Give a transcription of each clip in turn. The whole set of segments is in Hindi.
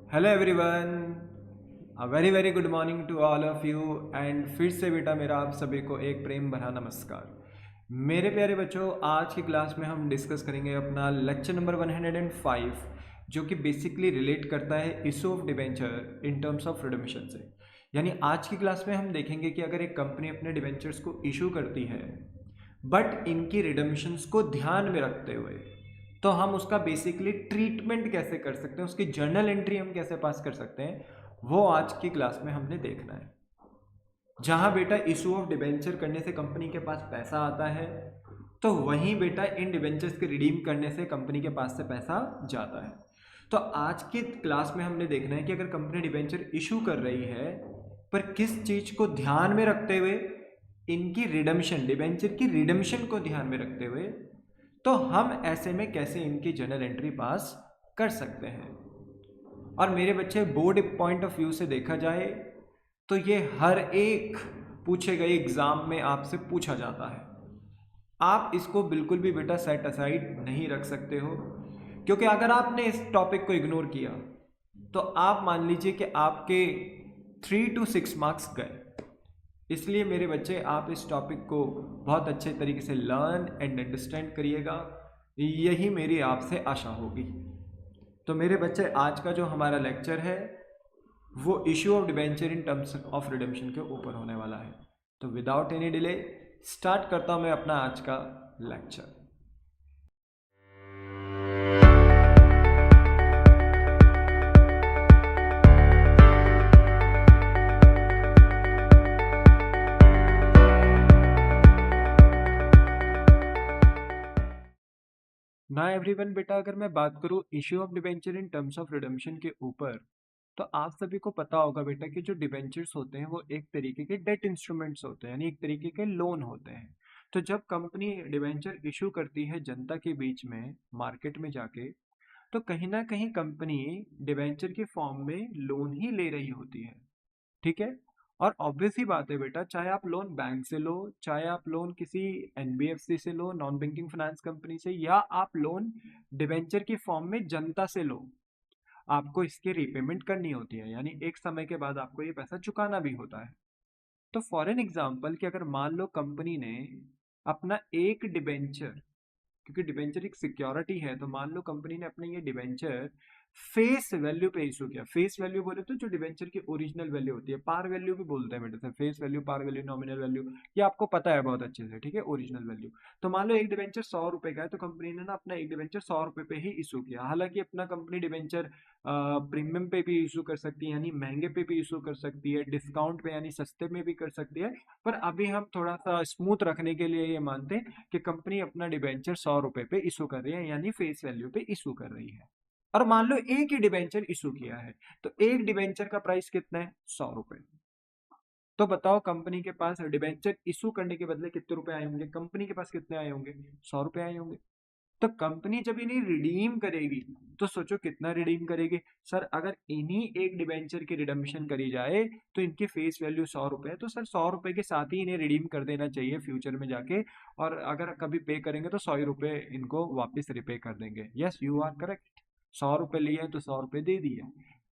Hello everyone, a very very good morning to all of you. And फिर से बेटा मेरा आप सभी को एक प्रेम भरा नमस्कार। मेरे प्यारे बच्चों, आज की क्लास में हम डिस्कस करेंगे अपना लेक्चर नंबर 105, जो कि बेसिकली रिलेट करता है issue of debenture in terms of redemption से। यानी आज की क्लास में हम देखेंगे कि अगर एक कंपनी अपने डिबेंचर्स को इशू करती है बट इनकी रिडम्पशंस को ध्यान में रखते हुए, तो हम उसका बेसिकली ट्रीटमेंट कैसे कर सकते हैं, उसकी जर्नल एंट्री हम कैसे पास कर सकते हैं, वो आज की क्लास में हमने देखना है। जहां बेटा इशू ऑफ डिबेंचर करने से कंपनी के पास पैसा आता है, तो वहीं बेटा इन डिबेंचर्स के रिडीम करने से कंपनी के पास से पैसा जाता है। तो आज की क्लास में हमने देखना है कि अगर कंपनी डिबेंचर इशू कर रही है पर किस चीज को ध्यान में रखते हुए, इनकी रिडम्शन, डिबेंचर की रिडम्शन को ध्यान में रखते हुए, तो हम ऐसे में कैसे इनकी जर्नल एंट्री पास कर सकते हैं। और मेरे बच्चे, बोर्ड पॉइंट ऑफ व्यू से देखा जाए तो ये हर एक पूछे गए एग्जाम में आपसे पूछा जाता है। आप इसको बिल्कुल भी बेटा सेट असाइड नहीं रख सकते हो, क्योंकि अगर आपने इस टॉपिक को इग्नोर किया तो आप मान लीजिए कि आपके 3 to 6 मार्क्स गए। इसलिए मेरे बच्चे, आप इस टॉपिक को बहुत अच्छे तरीके से लर्न एंड अंडरस्टैंड करिएगा, यही मेरी आपसे आशा होगी। तो मेरे बच्चे, आज का जो हमारा लेक्चर है वो issue of debenture in terms of redemption के ऊपर होने वाला है। तो विदाउट एनी डिले स्टार्ट करता हूं मैं अपना आज का लेक्चर। ना एवरीवन बेटा, अगर मैं बात करूं issue of debenture in terms of redemption के ऊपर, तो आप सभी को पता होगा बेटा कि जो डिबेंचर्स होते हैं वो एक तरीके के डेट इंस्ट्रूमेंट्स होते हैं, यानी एक तरीके के लोन होते हैं। तो जब कंपनी डिबेंचर इशू करती है जनता के बीच में, मार्केट में जाके, तो कहीं ना कहीं कंपनी डिबेंचर के फॉर्म में लोन ही ले रही होती है। ठीक है। और ऑब्वियस ही बात है बेटा, चाहे आप लोन बैंक से लो, चाहे आप लोन किसी एनबीएफसी से लो, नॉन बैंकिंग फाइनेंस कंपनी से, या आप लोन डिबेंचर के फॉर्म में जनता से लो, आपको इसकी रीपेमेंट करनी होती है, यानी एक समय के बाद आपको ये पैसा चुकाना भी होता है। तो फॉर एन एग्जाम्पल, कि अगर मान लो कंपनी ने अपना एक डिबेंचर, क्योंकि डिबेंचर एक सिक्योरिटी है, तो मान लो कंपनी ने अपने ये डिबेंचर फेस वैल्यू पे इशू किया। फेस वैल्यू बोले तो जो डिबेंचर की ओरिजिनल वैल्यू होती है, पार वैल्यू भी बोलते हैं बेटे से, face value, par value, nominal value, ये आपको पता है बहुत अच्छे से। ठीक है, ओरिजिनल वैल्यू। तो मान लो एक डिबेंचर 100 रुपए का है, तो कंपनी ने ना अपना एक डिबेंचर 100 रुपए पे ही इशू किया। हालांकि अपना कंपनी डिबेंचर प्रीमियम पे भी इशू कर सकती है, यानी महंगे पे भी इशू कर सकती है, डिस्काउंट पे यानी सस्ते में भी कर सकती है, पर अभी हम थोड़ा सा स्मूथ रखने के लिए ये मानते हैं कि कंपनी अपना डिबेंचर 100 रुपए पे इशू कर रही है, यानी फेस वैल्यू पे इशू कर रही है। और मान लो एक ही डिबेंचर इशू किया है, तो एक डिबेंचर का प्राइस कितना है? 100 रुपए। तो बताओ, कंपनी के पास डिबेंचर इशू करने के बदले कितने रुपए आए होंगे? कंपनी के पास कितने आए होंगे? 100 रुपए आए होंगे। तो कंपनी जब इन्हें रिडीम करेगी, तो सोचो कितना रिडीम करेगी। सर, अगर इन्हीं एक डिबेंचर की रिडम्पशन करी जाए तो इनकी फेस वैल्यू 100 रुपए है, तो सर 100 रुपए के साथ ही इन्हें रिडीम कर देना चाहिए फ्यूचर में जाके। और अगर कभी पे करेंगे तो 100 रुपए इनको वापस रिपे कर देंगे। Yes, you are correct. 100 रुपए लिए तो 100 रुपए दे दिए।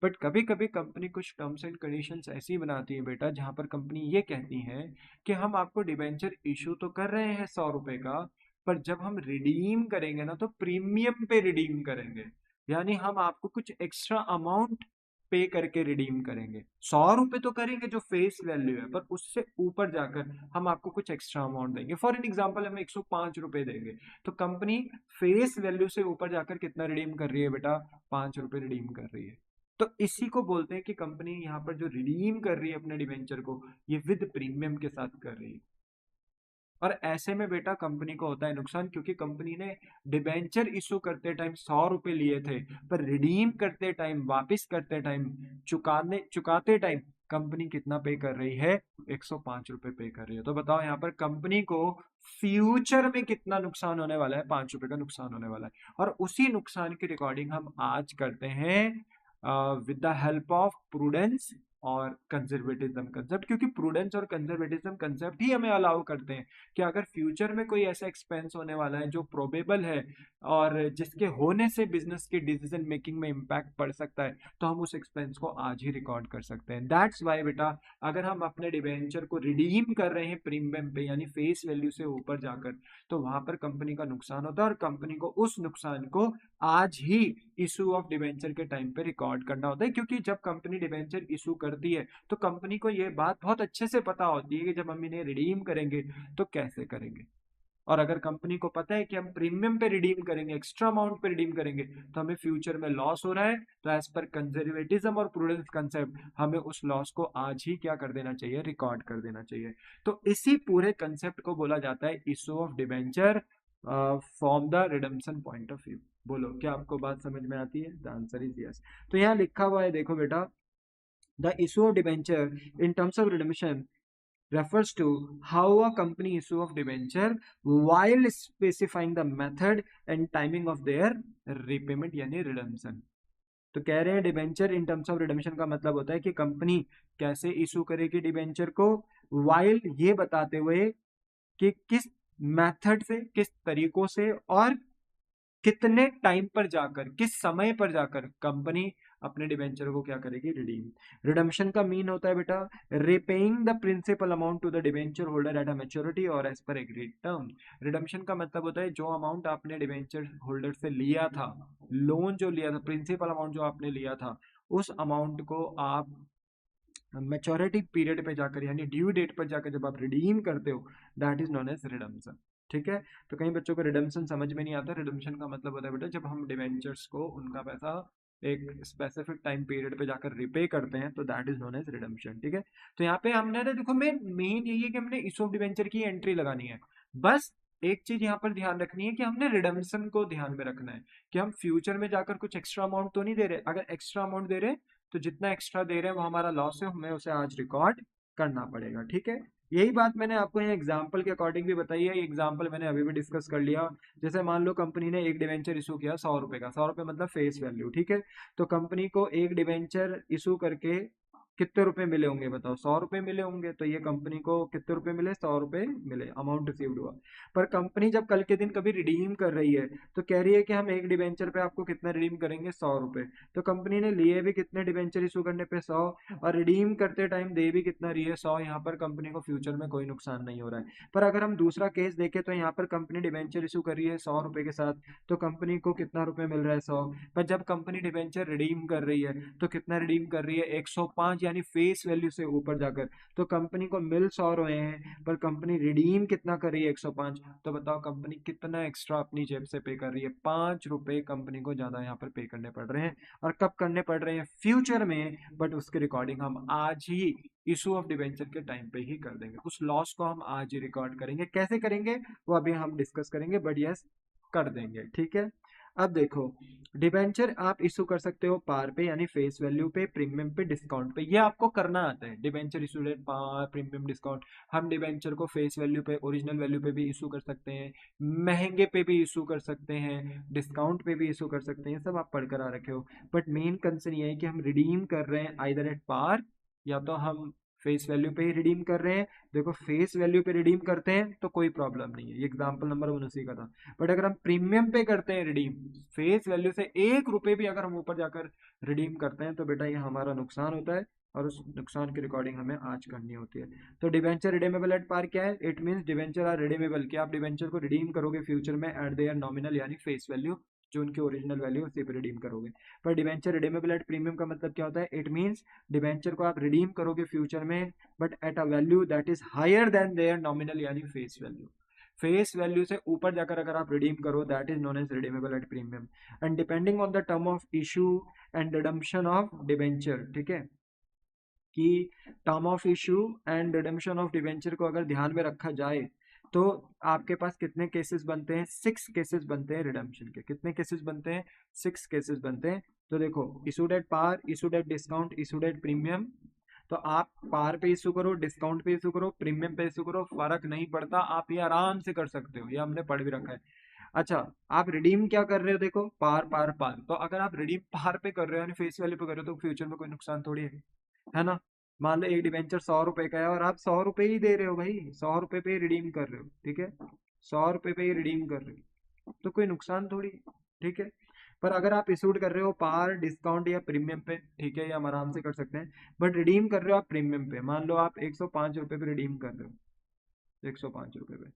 बट कभी कभी कंपनी कुछ टर्म्स एंड कंडीशंस ऐसी बनाती है बेटा, जहां पर कंपनी ये कहती है कि हम आपको डिबेंचर इशू तो कर रहे हैं 100 रुपए का, पर जब हम रिडीम करेंगे ना, तो प्रीमियम पे रिडीम करेंगे, यानी हम आपको कुछ एक्स्ट्रा अमाउंट पे करके रिडीम करेंगे। 100 रुपए तो करेंगे जो फेस वैल्यू है, पर उससे ऊपर जाकर हम आपको कुछ एक्स्ट्रा अमाउंट देंगे। फॉर एन एग्जाम्पल, हम 105 रुपए देंगे, तो कंपनी फेस वैल्यू से ऊपर जाकर कितना रिडीम कर रही है बेटा? 5 रुपए रिडीम कर रही है। तो इसी को बोलते हैं कि कंपनी यहाँ पर जो रिडीम कर रही है अपने डिवेंचर को, ये विद प्रीमियम के साथ कर रही है। और ऐसे में बेटा कंपनी को होता है नुकसान, क्योंकि कंपनी ने डिबेंचर इशू करते टाइम 100 रुपए लिए थे, पर रिडीम करते टाइम, वापिस करते टाइम, चुकाते टाइम कंपनी कितना पे कर रही है? 105 रुपए पे कर रही है। तो बताओ यहाँ पर कंपनी को फ्यूचर में कितना नुकसान होने वाला है? 5 रुपए का नुकसान होने वाला है। और उसी नुकसान की रिकॉर्डिंग हम आज करते हैं with the help of prudence और कंजर्वेटिज्म कंसेप्ट, क्योंकि प्रूडेंस और कंजर्वेटिज्म कंसेप्ट ही हमें अलाउ करते हैं कि अगर फ्यूचर में कोई ऐसा एक्सपेंस होने वाला है जो प्रोबेबल है और जिसके होने से बिजनेस की डिसीजन मेकिंग में इम्पैक्ट पड़ सकता है, तो हम उस एक्सपेंस को आज ही रिकॉर्ड कर सकते हैं। दैट्स वाई बेटा, अगर हम अपने डिवेंचर को रिडीम कर रहे हैं प्रीमियम पे यानी फेस वैल्यू से ऊपर जाकर, तो वहां पर कंपनी का नुकसान होता है और कंपनी को उस नुकसान को आज ही इशू ऑफ डिवेंचर के टाइम पे रिकॉर्ड करना होता है, क्योंकि जब कंपनी डिवेंचर इशू करती है तो कंपनी को यह बात बहुत अच्छे से पता होती है कि जब हम इन्हें रिडीम करेंगे तो कैसे करेंगे। और अगर कंपनी को पता है कि हम प्रीमियम पे रिडीम करेंगे, एक्स्ट्रा अमाउंट पे रिडीम करेंगे, तो हमें फ्यूचर में लॉस हो रहा है, तो एज पर कंजर्वेटिज्म और प्रूडेंस कंसेप्ट हमें उस लॉस को आज ही क्या कर देना चाहिए, रिकॉर्ड कर देना चाहिए। तो इसी पूरे कंसेप्ट को बोला जाता है issue of debenture from the redemption point of view. बोलो, क्या आपको बात समझ में आती है? The answer is yes. तो यहाँ लिखा हुआ है, देखो बेटा, the issue of debenture in terms of redemption refers to how a company issue of debenture while specifying the method and timing of their repayment यानी redemption। तो कह रहे हैं debenture in terms of redemption का मतलब होता है कि कंपनी कैसे इशू करेगी डिबेंचर को, वाइल ये बताते हुए कि किस मेथड से, किस तरीकों से और कितने टाइम पर जाकर, किस समय पर जाकर कंपनी अपने डिबेंचर को क्या करेगी, रिडीम। रिडम्पशन का मीन होता है बेटा repaying the principal amount to the debenture holder at a maturity और एज पर एग्रीड टर्म। रिडम्पशन का मतलब होता है जो अमाउंट आपने डिबेंचर होल्डर से लिया था, लोन जो लिया था, प्रिंसिपल अमाउंट जो आपने लिया था, उस अमाउंट को आप मैच्योरिटी पीरियड पे जाकर यानी ड्यू डेट पर जाकर जब आप रिडीम करते हो, that is known as redemption. ठीक है, तो कई बच्चों को रिडम्पशन समझ में नहीं आता। रिडम्पशन का मतलब होता है बेटा जब हम डिवेंचर्स को उनका पैसा एक स्पेसिफिक टाइम पीरियड पे जाकर रिपे करते हैं, तो that is known as redemption. ठीक है, तो यहाँ पे हमने ना, देखो मेन यही है कि हमने इशू ऑफ डिवेंचर की एंट्री लगानी है। बस एक चीज यहाँ पर ध्यान रखनी है कि हमने रिडम्पशन को ध्यान में रखना है कि हम फ्यूचर में जाकर कुछ एक्स्ट्रा अमाउंट तो नहीं दे रहे। अगर एक्स्ट्रा अमाउंट दे रहे तो जितना एक्स्ट्रा दे रहे हैं वो हमारा लॉस है, हमें उसे आज रिकॉर्ड करना पड़ेगा। ठीक है, यही बात मैंने आपको यहाँ एग्जाम्पल के अकॉर्डिंग भी बताई है। एग्जाम्पल मैंने अभी भी डिस्कस कर लिया। जैसे मान लो कंपनी ने एक डिवेंचर इशू किया 100 रुपए का, 100 रुपए मतलब फेस वैल्यू। ठीक है, तो कंपनी को एक डिवेंचर इशू करके कितने रुपए मिले होंगे बताओ? 100 रुपए मिले होंगे। तो ये कंपनी को कितने रुपए मिले? 100 रुपए मिले, अमाउंट रिसीव्ड हुआ। पर कंपनी जब कल के दिन कभी रिडीम कर रही है तो कह रही है कि हम एक डिवेंचर पे आपको कितना रिडीम करेंगे? 100 रुपए। तो कंपनी ने लिए भी कितने डिवेंचर इशू करने पे? 100, और रिडीम करते टाइम दे भी कितना रही है? 100। यहाँ पर कंपनी को फ्यूचर में कोई नुकसान नहीं हो रहा है। पर अगर हम दूसरा केस देखें तो यहाँ पर कंपनी डिवेंचर इशू कर रही है 100 रुपए के साथ, तो कंपनी को कितना रुपए मिल रहा है? 100। पर जब कंपनी डिवेंचर रिडीम कर रही है तो कितना रिडीम कर रही है? 105, यानी फेस वैल्यू से ऊपर जाकर। तो कंपनी को मिल 100 रहे हैं पर कंपनी रिडीम कितना कर रही है? 105। तो बताओ कंपनी कितना एक्स्ट्रा अपनी जेब से पे कर रही है? 5 रुपए कंपनी को ज्यादा यहाँ पर पे करने पड़ रहे हैं। और कब करने पड़ रहे हैं? फ्यूचर में। बट उसकी रिकॉर्डिंग हम आज ही इशू ऑफ डिवेंचर के टाइम पे ही कर देंगे। उस लॉस को हम आज ही रिकॉर्ड करेंगे। कैसे करेंगे वो अभी हम डिस्कस करेंगे, बट यस कर देंगे। ठीक है, अब देखो, डिबेंचर आप इशू कर सकते हो पार पे यानी फेस वैल्यू पे, प्रीमियम पे, डिस्काउंट पे। ये आपको करना आता है। Debenture issue at par, premium, discount. हम डिबेंचर को फेस वैल्यू पे, ओरिजिनल वैल्यू पे भी इशू कर सकते हैं, महंगे पे भी इशू कर सकते हैं, डिस्काउंट पे भी इशू कर सकते हैं। सब आप पढ़कर आ रखे हो। बट मेन कंसर्न ये है कि हम रिडीम कर रहे हैं आइदर एट पार या तो हम फेस वैल्यू पे ही रिडीम कर रहे हैं। देखो फेस वैल्यू पे रिडीम करते हैं तो कोई प्रॉब्लम नहीं है, ये एग्जांपल नंबर 1 उसी का था। बट अगर हम प्रीमियम पे करते हैं रिडीम, फेस वैल्यू से 1 रुपए भी अगर हम ऊपर जाकर रिडीम करते हैं, तो बेटा ये हमारा नुकसान होता है और उस नुकसान की रिकॉर्डिंग हमें आज करनी होती है। तो डिवेंचर रिडीमेबल एट पार क्या है? It means debenture are redeemable, कि आप डिवेंचर को रिडीम करोगे फ्यूचर में एट देयर नॉमिनल यानी फेस वैल्यू, जो उनकी ओरिजिनल वैल्यू उसी पे रिडीम करोगे। पर डिवेंचर रिडीमेबल एट प्रीमियम का मतलब क्या होता है? इट मींस डिवेंचर को आप रिडीम करोगे फ्यूचर में but at a value that is higher than their nominal यानी फेस वैल्यू। फेस वैल्यू से ऊपर जाकर अगर आप रिडीम करो, that is known as redeemable at premium and depending on the term of issue and redemption of debenture. ठीक है, कि term of issue and redemption of debenture को अगर ध्यान में रखा जाए तो आपके पास कितने केसेस बनते हैं? 6 केसेस बनते हैं रिडम्पशन के। कितने केसेस बनते हैं? 6 केसेस बनते हैं। तो देखो, issued at par, issued at discount, issued at premium. तो आप पार पे इशू करो, डिस्काउंट पे इशू करो, प्रीमियम पे इशू करो, फर्क नहीं पड़ता, आप ये आराम से कर सकते हो, ये हमने पढ़ भी रखा है। अच्छा, आप रिडीम क्या कर रहे हो? देखो पार पार पार। तो अगर आप रिडीम पार पे कर रहे हो यानी फेस वैल्यू पे कर रहे हो तो फ्यूचर में कोई नुकसान थोड़ी है ना? मान लो एक डिबेंचर 100 रुपए का है और आप 100 रुपए ही दे रहे हो भाई, 100 रुपए पे ही रिडीम कर रहे हो, ठीक है, 100 रुपए पे ही रिडीम कर रहे हो, तो कोई नुकसान थोड़ी, ठीक है। पर अगर आप इशूड कर रहे हो पार डिस्काउंट या प्रीमियम पे, ठीक है, ये हम आराम से कर सकते हैं, बट रिडीम कर रहे हो आप प्रीमियम पे, मान लो आप 105 रुपए पे रिडीम कर रहे हो, 105 रुपए पे,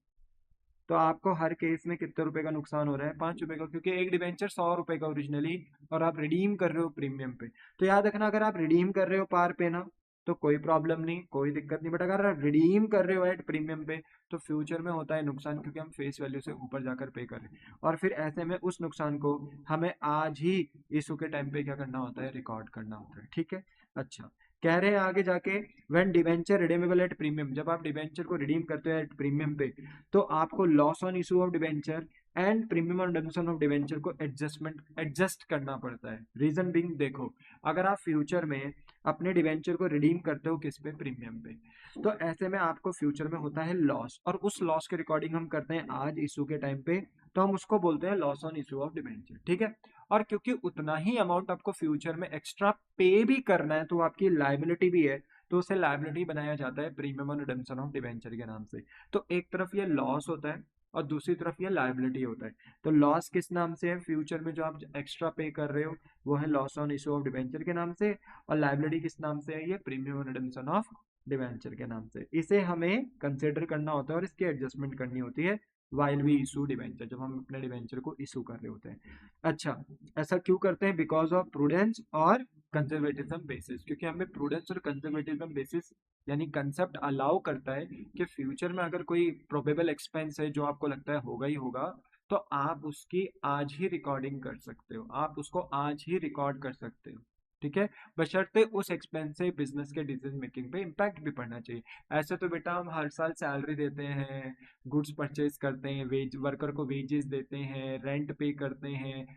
तो आपको हर केस में कितने रुपए का नुकसान हो रहा है, 5 रुपए का, क्योंकि एक डिबेंचर 100 रुपए का ओरिजिनली, और आप रिडीम कर रहे हो प्रीमियम पे। तो याद रखना, अगर आप रिडीम कर रहे हो पार पे ना, तो कोई प्रॉब्लम नहीं, कोई दिक्कत नहीं, बट अगर आप रिडीम कर रहे हो एट प्रीमियम पे, तो फ्यूचर में होता है नुकसान, क्योंकि हम फेस वैल्यू से ऊपर जाकर पे कर रहे हैं, और फिर ऐसे में उस नुकसान को हमें आज ही इशू के टाइम पे क्या करना होता है, रिकॉर्ड करना होता है, ठीक है। अच्छा, कह रहे हैं आगे जाके, when debenture redeemable at premium, जब आप डिबेंचर को रिडीम करते हो एट प्रीमियम पे, तो आपको loss on issue of debenture and premium on redemption of debenture को एडजस्ट करना पड़ता है। रीजन बिंग, देखो, अगर आप फ्यूचर में अपने डिबेंचर को रिडीम करते हो किस पे, प्रीमियम पे, तो ऐसे में आपको फ्यूचर में होता है लॉस, और उस लॉस के रिकॉर्डिंग हम करते हैं आज इशू के टाइम पे, तो हम उसको बोलते हैं loss on issue of debenture, ठीक है। और क्योंकि उतना ही अमाउंट आपको फ्यूचर में एक्स्ट्रा पे भी करना है, तो आपकी लाइबिलिटी भी है, तो उसे लाइबिलिटी बनाया जाता है premium on redemption of debenture के नाम से। तो एक तरफ ये लॉस होता है और दूसरी तरफ ये लाइबिलिटी होता है। तो लॉस किस नाम से है, फ्यूचर में जो आप एक्स्ट्रा पे कर रहे हो वो है loss on issue of debenture के नाम से, और लाइबिलिटी किस नाम से है, ये premium on redemption of debenture के नाम से। इसे हमें कंसिडर करना होता है और इसकी एडजस्टमेंट करनी होती है वाइल वी इशू डिबेंचर, जब हम अपने डिबेंचर को इशू कर रहे होते हैं। अच्छा, ऐसा क्यों करते हैं, बिकॉज ऑफ प्रूडेंस और कंजर्वेटिज्म बेसिस, क्योंकि हमें प्रूडेंस और कंजर्वेटिज्म बेसिस यानी कंसेप्ट अलाउ करता है कि फ्यूचर में अगर कोई प्रोबेबल एक्सपेंस है जो आपको लगता है होगा ही होगा, तो आप उसकी आज ही रिकॉर्डिंग कर सकते हो, आप उसको आज ही रिकॉर्ड कर सकते हो, ठीक है, बशर्ते उस एक्सपेंस से बिजनेस के डिसीजन मेकिंग पे इम्पैक्ट भी पड़ना चाहिए। ऐसे तो बेटा हम हर साल सैलरी देते हैं, गुड्स परचेज करते हैं, वेज वर्कर को वेजेस देते हैं, रेंट पे करते हैं,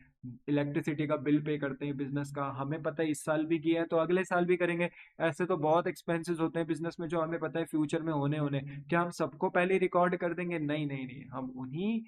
इलेक्ट्रिसिटी का बिल पे करते हैं बिजनेस का, हमें पता है इस साल भी किया है तो अगले साल भी करेंगे। ऐसे तो बहुत एक्सपेंसेस होते हैं बिजनेस में जो हमें पता है फ्यूचर में होने होने, क्या हम सबको पहले रिकॉर्ड कर देंगे, नहीं नहीं नहीं, हम उन्हीं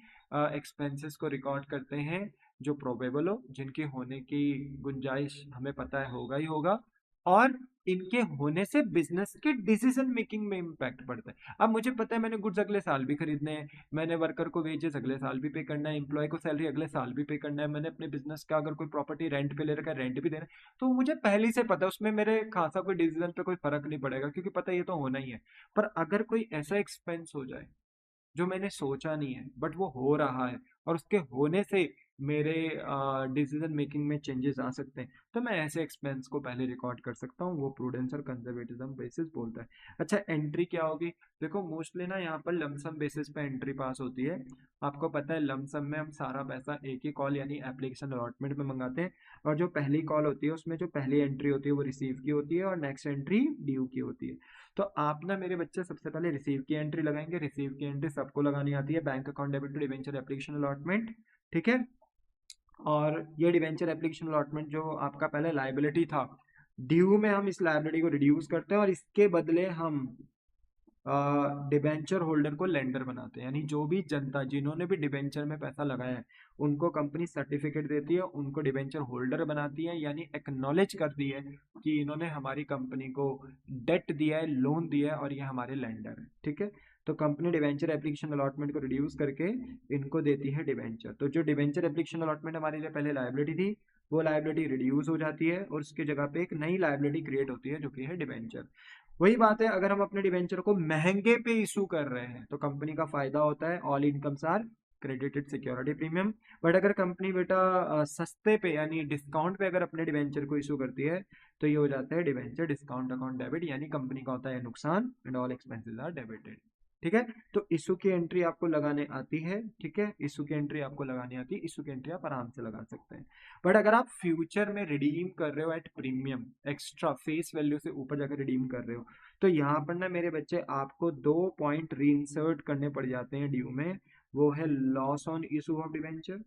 एक्सपेंसेस को रिकॉर्ड करते हैं जो प्रोबेबल हो, जिनके होने की गुंजाइश हमें पता है होगा ही होगा, और इनके होने से बिजनेस के डिसीजन मेकिंग में इम्पैक्ट पड़ता है। अब मुझे पता है मैंने गुड्स अगले साल भी खरीदने हैं, मैंने वर्कर को वेजेस अगले साल भी पे करना है, एम्प्लॉय को सैलरी अगले साल भी पे करना है, मैंने अपने बिजनेस का अगर कोई प्रॉपर्टी रेंट पे ले रखा है रेंट भी देना है, तो मुझे पहले से पता है, उसमें मेरे खासा कोई डिसीजन पे कोई फर्क नहीं पड़ेगा, क्योंकि पता है ये तो होना ही है। पर अगर कोई ऐसा एक्सपेंस हो जाए जो मैंने सोचा नहीं है बट वो हो रहा है, और उसके होने से मेरे डिसीजन मेकिंग में चेंजेस आ सकते हैं, तो मैं ऐसे एक्सपेंस को पहले रिकॉर्ड कर सकता हूँ, वो प्रूडेंस और कंजर्वेटिज्म बेसिस बोलता है। अच्छा, एंट्री क्या होगी, देखो मोस्टली ना यहाँ पर लमसम बेसिस पे एंट्री पास होती है। आपको पता है लमसम में हम सारा पैसा एक ही कॉल यानी एप्लीकेशन अलॉटमेंट में मंगाते हैं, और जो पहली कॉल होती है उसमें जो पहली एंट्री होती है वो रिसीव की होती है और नेक्स्ट एंट्री ड्यू की होती है। तो आप ना मेरे बच्चे सबसे पहले रिसीव की एंट्री लगाएंगे, रिसीव की एंट्री सबको लगानी आती है, bank account debit to debenture application allotment, ठीक है। और ये डिवेंचर एप्लीकेशन अलॉटमेंट जो आपका पहले लाइबिलिटी था, ड्यू में हम इस लाइबिलिटी को रिड्यूस करते हैं और इसके बदले हम डिबेंचर होल्डर को लेंडर बनाते हैं, यानी जो भी जनता जिन्होंने भी डिबेंचर में पैसा लगाया है उनको कंपनी सर्टिफिकेट देती है, उनको डिबेंचर होल्डर बनाती है, यानी एक्नॉलेज करती है कि इन्होंने हमारी कंपनी को डेट दिया है, लोन दिया है, और ये हमारे लेंडर है, ठीक है। तो कंपनी डिबेंचर एप्लीकेशन अलॉटमेंट को रिड्यूस करके इनको देती है डिबेंचर। तो जो डिबेंचर एप्लीकेशन अलॉटमेंट हमारे लिए पहले लाइबिलिटी थी, वो लाइबिलिटी रिड्यूस हो जाती है और उसकी जगह पे एक नई लाइबिलिटी क्रिएट होती है जो कि है डिबेंचर। वही बात है, अगर हम अपने डिबेंचर को महंगे पे इशू कर रहे हैं तो कंपनी का फायदा होता है, all incomes are credited security premium. But अगर कंपनी बेटा सस्ते पे यानी डिस्काउंट पे अगर अपने डिबेंचर को इशू करती है तो ये हो जाता है डिबेंचर डिस्काउंट अकाउंट डेबिट, यानी कंपनी का होता है नुकसान and all expenses are debited, ठीक है। तो इशू की एंट्री आपको लगाने आती है, ठीक है, इशू की एंट्री आपको लगानी आती है, इशू की एंट्री आप आराम से लगा सकते हैं। बट अगर आप फ्यूचर में रिडीम कर रहे हो at premium, extra face value से ऊपर जाकर रिडीम कर रहे हो, तो यहाँ पर ना मेरे बच्चे आपको 2 पॉइंट रीइंसर्ट करने पड़ जाते हैं ड्यू में, वो है loss on issue of debenture,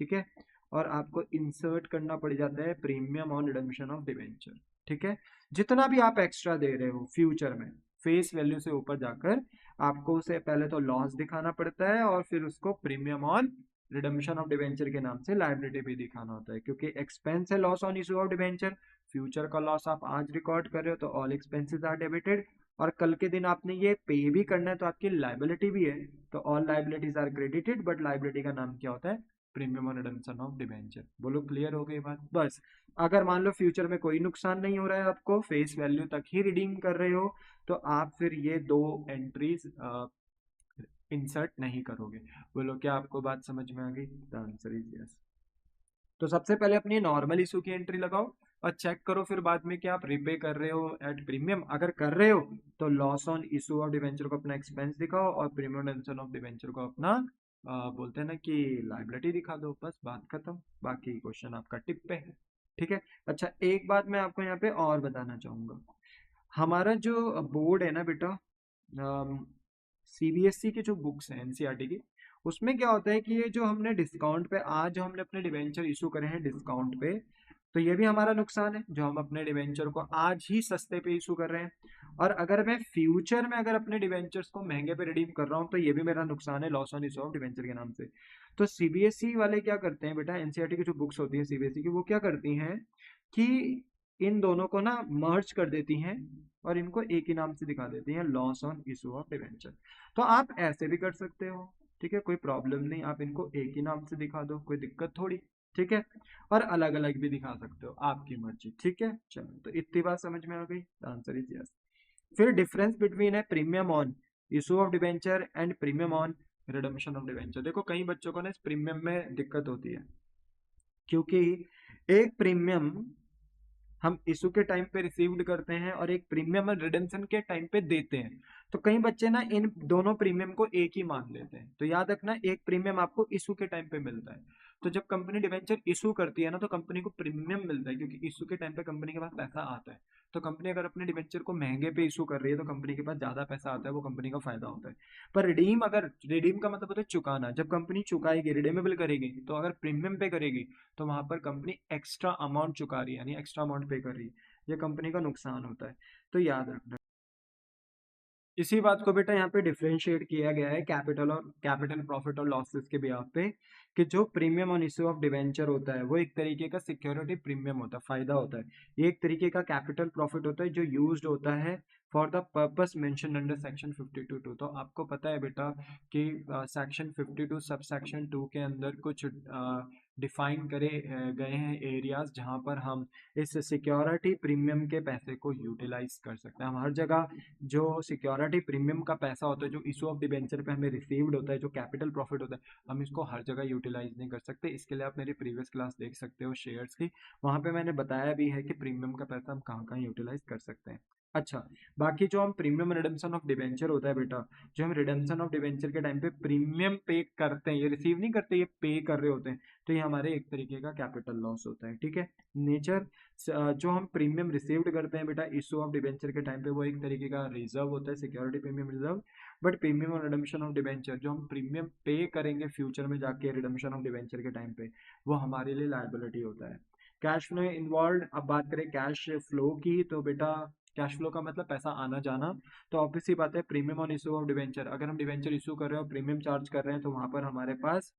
ठीक है, और आपको इंसर्ट करना पड़ जाता है premium on redemption of debenture, ठीक है। जितना भी आप एक्स्ट्रा दे रहे हो फ्यूचर में फेस वैल्यू से ऊपर जाकर, आपको उसे पहले तो लॉस दिखाना पड़ता है और फिर उसको premium on redemption of debenture के नाम से लायबिलिटी भी दिखाना होता है, क्योंकि एक्सपेंस है loss on issue of debenture, future का लॉस आप आज रिकॉर्ड कर रहे हो तो ऑल एक्सपेंसेस आर डेबिटेड, और कल के दिन आपने ये पे भी करना है तो आपकी लायबिलिटी भी है, तो all liabilities are credited, but liability का नाम क्या होता है, premium on redemption of debenture. बोलो क्लियर हो गई बात? बस अगर मान लो फ्यूचर में कोई नुकसान नहीं हो रहा है, आपको फेस वैल्यू तक ही रिडीम कर रहे हो, तो आप फिर ये दो एंट्रीज इंसर्ट नहीं करोगे। बोलो क्या आपको बात समझ में आ गई? The answer is yes. तो सबसे पहले अपनी नॉर्मल इशू की एंट्री लगाओ और चेक करो फिर बाद में कि आप रिपे कर रहे हो एट प्रीमियम। अगर कर रहे हो तो loss on issue of debenture को अपना एक्सपेंस दिखाओ और प्रीमियम रिडम्पशन ऑफ डिवेंचर को अपना बोलते हैं ना कि लायबिलिटी दिखा दो, बस बात खत्म। बाकी क्वेश्चन आपका टिप पे है, ठीक है। अच्छा एक बात मैं आपको यहाँ पे और बताना चाहूंगा, हमारा जो बोर्ड है ना बेटा, सीबीएसई की जो बुक्स हैं एनसीईआरटी की, उसमें क्या होता है कि ये जो हमने डिस्काउंट पे आज जो हमने अपने डिवेंचर इशू करे हैं डिस्काउंट पे, तो ये भी हमारा नुकसान है जो हम अपने डिवेंचर को आज ही सस्ते पे इशू कर रहे हैं, और अगर मैं फ्यूचर में अगर अपने डिवेंचर्स को महंगे पे रिडीम कर रहा हूँ तो ये भी मेरा नुकसान है loss on issue of debenture के नाम से। तो सीबीएसई वाले क्या करते हैं बेटा, एनसीईआरटी की जो बुक्स होती है सीबीएसई की, वो क्या करती हैं कि इन दोनों को ना मर्ज कर देती हैं और इनको एक ही नाम से दिखा देती हैं, loss on issue of debenture. तो आप ऐसे भी कर सकते हो, ठीक है, कोई प्रॉब्लम नहीं, आप इनको एक ही नाम से दिखा दो, कोई दिक्कत थोड़ी, ठीक है। और अलग अलग भी दिखा सकते हो, आपकी मर्जी, ठीक है। चलो तो इतनी बात समझ में आ गई? Answer is yes. फिर डिफरेंस बिटवीन है premium on issue of debenture and premium on redemption of debenture. देखो कई बच्चों को ना इस प्रीमियम में दिक्कत होती है, क्योंकि एक प्रीमियम हम इशू के टाइम पे रिसीव्ड करते हैं और एक प्रीमियम रिडेम्पशन के टाइम पे देते हैं। तो कई बच्चे ना इन दोनों प्रीमियम को एक ही मान लेते हैं, तो याद रखना एक प्रीमियम आपको इशू के टाइम पे मिलता है। तो जब कंपनी डिवेंचर इशू करती है ना तो कंपनी को प्रीमियम मिलता है, क्योंकि इशू के टाइम पे कंपनी के पास पैसा आता है। तो कंपनी अगर अपने डिवेंचर को महंगे पे इशू कर रही है तो कंपनी के पास ज्यादा पैसा आता है, वो कंपनी का फायदा होता है। पर रिडीम, अगर रिडीम का मतलब होता है चुकाना, जब कंपनी चुकाएगी रिडीमेबल करेगी, तो अगर प्रीमियम पे करेगी तो वहां पर कंपनी एक्स्ट्रा अमाउंट चुका रही है, यानी एक्स्ट्रा अमाउंट पे कर रही है, ये कंपनी का नुकसान होता है, तो याद रखना। इसी बात को बेटा यहाँ पे डिफरेंशिएट किया गया है कैपिटल और कैपिटल प्रॉफिट और लॉसेस के बिहाफ पे, कि जो premium on issue of debenture होता है वो एक तरीके का सिक्योरिटी प्रीमियम होता है, फायदा होता है। ये एक तरीके का कैपिटल प्रॉफिट होता है जो यूज्ड होता है for the purpose mention under section 52(2). तो आपको पता है बेटा कि सेक्शन 52 सब सेक्शन 2 के अंदर कुछ डिफाइन करे गए हैं एरियाज जहां पर हम इस सिक्योरिटी प्रीमियम के पैसे को यूटिलाइज कर सकते हैं। हम हर जगह जो सिक्योरिटी प्रीमियम का पैसा होता है जो इशू ऑफ डिबेंचर पे हमें रिसीव्ड होता है, जो कैपिटल प्रॉफिट होता है, हम इसको हर जगह यूटिलाइज नहीं कर सकते। इसके लिए आप मेरी प्रीवियस क्लास देख सकते हो शेयर्स की, वहां पे मैंने बताया भी है कि प्रीमियम का पैसा हम कहाँ कहाँ यूटिलाइज कर सकते हैं। अच्छा, बाकी जो हम प्रीमियम रिडेम्पशन ऑफ डिबेंचर होता है बेटा, जो हम रिडेम्पशन ऑफ डिबेंचर के टाइम पे प्रीमियम पे करते हैं, ये रिसीव नहीं करते, ये पे कर रहे होते हैं, तो ये हमारे एक तरीके का कैपिटल लॉस होता है, ठीक है। नेचर जो हम प्रीमियम रिसीव्ड करते हैं बेटा इशू ऑफ डिबेंचर के टाइम पे, वो एक तरीके का रिजर्व होता है, security premium reserve. But premium और रिडम्पशन ऑफ डिबेंचर जो हम प्रीमियम पे करेंगे फ्यूचर में जाके रिडम्पशन ऑफ डिबेंचर के टाइम पे, वो हमारे लिए लायबिलिटी होता है। कैश फ्लो इन्वॉल्व, अब बात करें कैश फ्लो की, तो बेटा कैश फ्लो का मतलब पैसा आना जाना। तो ऑब्वियस सी बात है premium on issue of debenture, अगर हम डिबेंचर इशू कर रहे हैं और प्रीमियम चार्ज कर रहे हैं तो वहां पर हमारे पास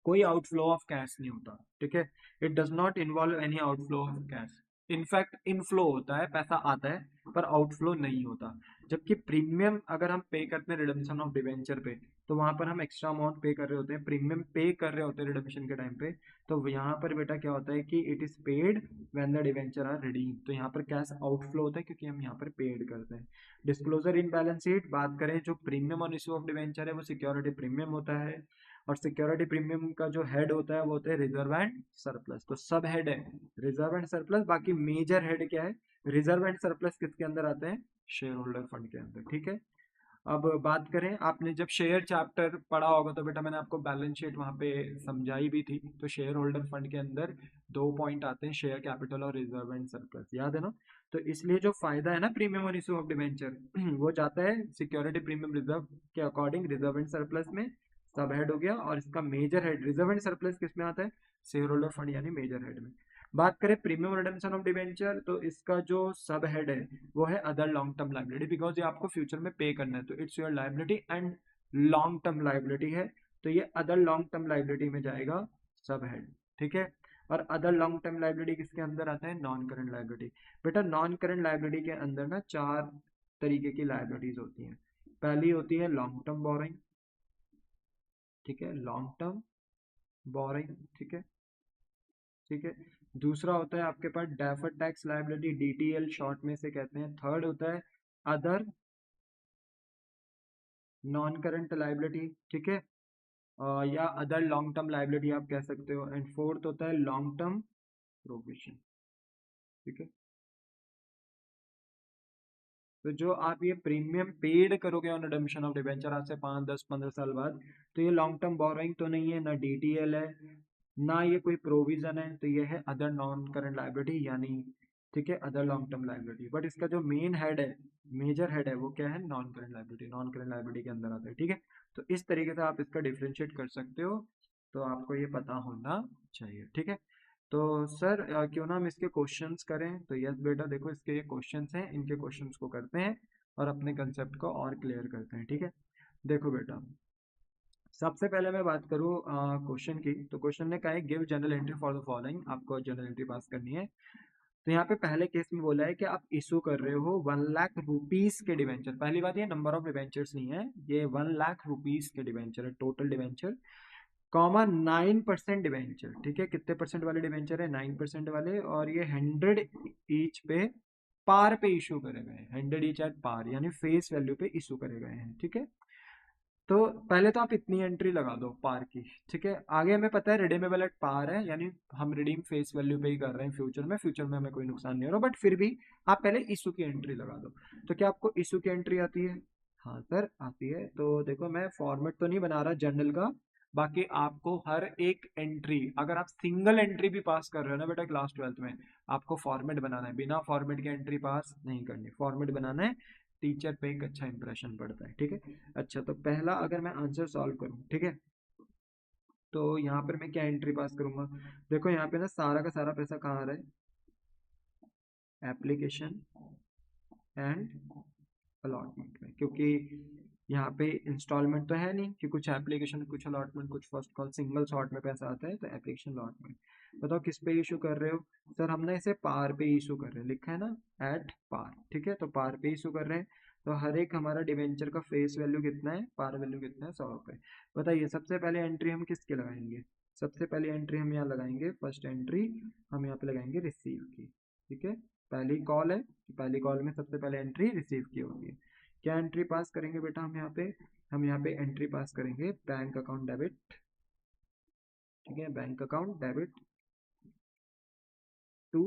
कोई आउटफ्लो ऑफ कैश नहीं होता, ठीक है। It does not involve any outflow of cash. In fact inflow होता है, पैसा आता है पर आउटफ्लो नहीं होता। जबकि प्रीमियम अगर हम पे करते हैं रिडम्पशन ऑफ डिवेंचर पे, तो वहां पर हम एक्स्ट्रा अमाउंट पे कर रहे होते हैं, प्रीमियम पे कर रहे होते हैं रिडम्पशन के टाइम पे। तो यहाँ पर बेटा क्या होता है कि it is paid when the debenture are redeem, तो यहाँ पर कैश आउटफ्लो होता है क्योंकि हम यहाँ पर पेड करते हैं। डिस्क्लोजर इन बैलेंस शीट, बात करें जो premium on issue of debenture है वो सिक्योरिटी प्रीमियम होता है, और सिक्योरिटी प्रीमियम का जो हेड होता है वो होता है रिजर्व एंड सरप्लस। तो सब हेड है रिजर्व एंड सरप्लस, बाकी मेजर हेड क्या है, रिजर्व एंड सरप्लस किसके अंदर आते हैं, शेयर होल्डर फंड के अंदर, ठीक है। अब बात करें, आपने जब शेयर चैप्टर पढ़ा होगा तो बेटा मैंने आपको बैलेंस शीट वहां पे समझाई भी थी। तो शेयर होल्डर फंड के अंदर दो पॉइंट आते हैं, शेयर कैपिटल और रिजर्व एंड सरप्लस, याद है ना। तो इसलिए जो फायदा है ना प्रीमियम और इशू ऑफ डिवेंचर वो जाता है सिक्योरिटी प्रीमियम रिजर्व के अकॉर्डिंग रिजर्व एंड सरप्लस में, सब हेड हो गया। और इसका major head reserve and surplus किस में आता है, शेयर होल्डर फंड यानी मेजर हेड में। बात करें प्रीमियम रिडेम्पशन ऑफ डिवेंचर, तो इसका जो सब हेड है वो है other long term liability, because ये आपको फ्यूचर में पे करना है, तो it's your liability and long term liability है। तो ये अदर लॉन्ग टर्म लाइबिलिटी में जाएगा सब हेड, ठीक है। और अदर लॉन्ग टर्म लाइबिलिटी किसके अंदर आता है? Non current liability. बेटा नॉन करंट लाइबिलिटी के अंदर ना चार तरीके की लाइबिलिटीज होती हैं। पहली होती है लॉन्ग टर्म बोरोइंग, ठीक है, लॉन्ग टर्म बोरोइंग, ठीक है, ठीक है। दूसरा होता है आपके पास deferred tax liability, DTL short में से कहते हैं। थर्ड होता है अदर नॉन करंट लायबिलिटी, ठीक है, या अदर लॉन्ग टर्म लायबिलिटी आप कह सकते हो। एंड फोर्थ होता है लॉन्ग टर्म प्रोविजन, ठीक है। तो जो आप ये प्रीमियम पेड करोगे ऑन रिडम्पशन ऑफ डिबेंचर आज से 5 10 15 साल बाद, तो ये लॉन्ग टर्म बोरोइंग तो नहीं है, ना डीटीएल है, ना ये कोई प्रोविजन है, तो ये है अदर नॉन करंट लायबिलिटी, यानी ठीक है other long term liability. But इसका जो मेन हेड है, मेजर हेड है, वो क्या है? Non current liability, non current liability के अंदर आता है, ठीक है। तो इस तरीके से आप इसका डिफ्रेंशिएट कर सकते हो, तो आपको ये पता होना चाहिए, ठीक है। तो सर क्यों ना हम इसके क्वेश्चंस करें? तो यस बेटा, देखो इसके ये क्वेश्चंस हैं, इनके क्वेश्चंस को करते हैं और अपने कंसेप्ट को और क्लियर करते हैं, ठीक है। देखो बेटा, सबसे पहले मैं बात करूँ क्वेश्चन की, तो क्वेश्चन ने कहा है give general entry for the following, आपको जनरल एंट्री पास करनी है। तो यहाँ पे पहले केस में बोला है कि आप इशू कर रहे हो 1 लाख रुपीज के डिवेंचर। पहली बात, ये नंबर ऑफ डिवेंचर्स नहीं है, ये 1 लाख रुपीज के डिवेंचर है, टोटल डिवेंचर, कॉमा 9% डिवेंचर, ठीक है। कितने परसेंट वाले डिवेंचर है? 9% वाले। और ये 100 ईच पे पार पे इशू करे गए हैं, 100 ईच एट पार, यानी फेस वैल्यू पे इशू करे गए हैं, ठीक है। तो पहले तो आप इतनी एंट्री लगा दो पार की, ठीक है। आगे हमें पता है रिडीमेबल एट पार है, यानी हम रिडीम फेस वैल्यू पे ही कर रहे हैं फ्यूचर में हमें कोई नुकसान नहीं हो रहा, बट फिर भी आप पहले इशू की एंट्री लगा दो। तो क्या आपको इशू की एंट्री आती है? हाँ सर आती है। तो देखो मैं फॉर्मेट तो नहीं बना रहा जर्नल का, बाकी आपको हर एक एंट्री, अगर आप सिंगल एंट्री भी पास कर रहे हो ना बेटा क्लास 12th में, आपको फॉर्मेट बनाना है, बिना फॉर्मेट के एंट्री पास नहीं करनी, फॉर्मेट बनाना है, टीचर पे एक अच्छा इंप्रेशन पड़ता है, ठीक है। अच्छा, तो पहला अगर मैं आंसर सॉल्व करूं, ठीक है, तो यहाँ पर मैं क्या एंट्री पास करूंगा? देखो यहाँ पे ना सारा का सारा पैसा कहाँ आ रहा है? एप्लीकेशन एंड अलॉटमेंट में, क्योंकि यहाँ पे इंस्टॉलमेंट तो है नहीं कि कुछ एप्लीकेशन कुछ अलॉटमेंट कुछ फर्स्ट कॉल, सिंगल शॉट में पैसा आता है, तो एप्लीकेशन अलॉटमेंट। बताओ किस पे इशू कर रहे हो? सर हमने इसे पार पे इशू कर रहे हैं, लिखा है ना एट पार, ठीक है। तो पार पे इशू कर रहे हैं, तो हर एक हमारा डिवेंचर का फेस वैल्यू कितना है, पार वैल्यू कितना है? 100 रुपये। बताइए सबसे पहले एंट्री हम किसके लगाएंगे? सबसे पहली एंट्री हम यहाँ लगाएंगे, फर्स्ट एंट्री हम यहाँ पे लगाएंगे रिसीव की, ठीक है। पहली कॉल है, पहली कॉल में सबसे पहले एंट्री रिसीव की होगी। क्या एंट्री पास करेंगे बेटा हम यहाँ पे एंट्री पास करेंगे बैंक अकाउंट डेबिट, ठीक है, बैंक अकाउंट डेबिट टू